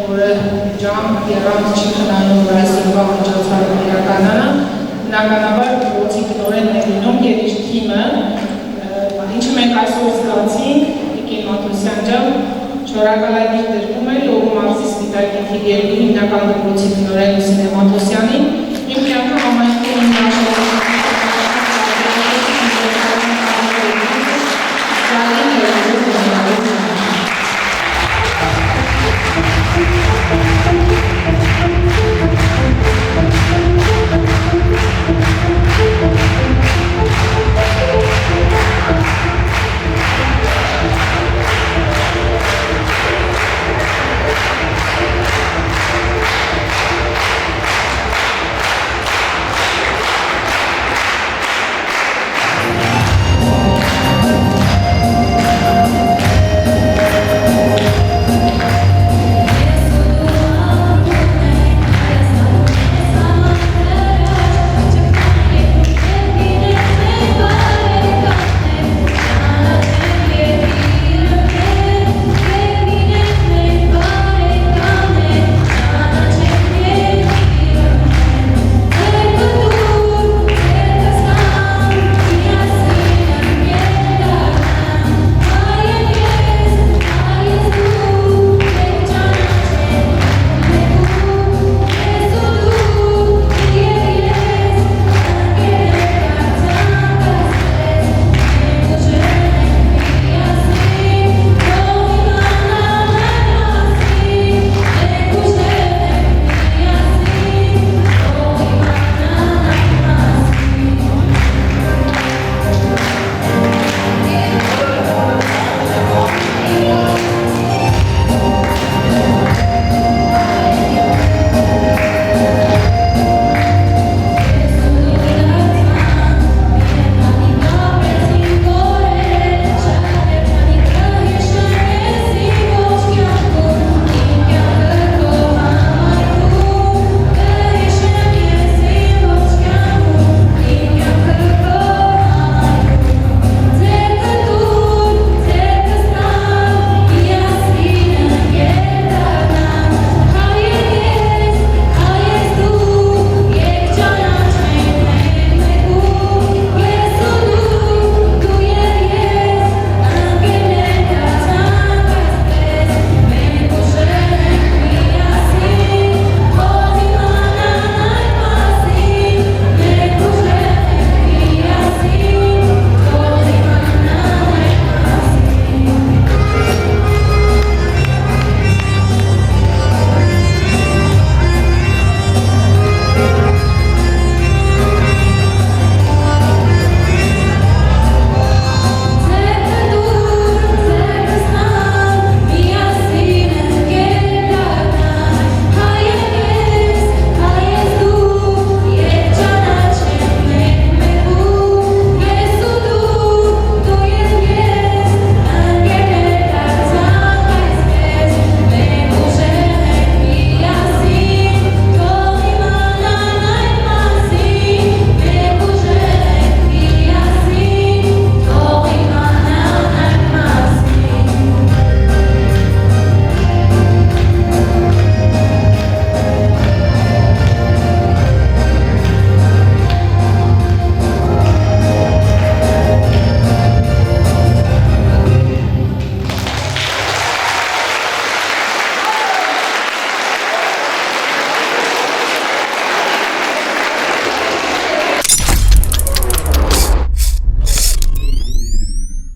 որը ջամ երանգ չի խնայում, որ այսօրվա միջոցառումը իրականանա, բնականաբար դպրոցի տնօրենն է լինում եւ իր թիմը, ինչը մենք այսօր զգացինք, Տիկին Մաթոսյան ջան, շնորհակալություն տրվում է Լոռու մարզի Սպիտակի թիվ 2 հիմնական դպրոցի տնօրեն Լուսինե Մաթոսյանին,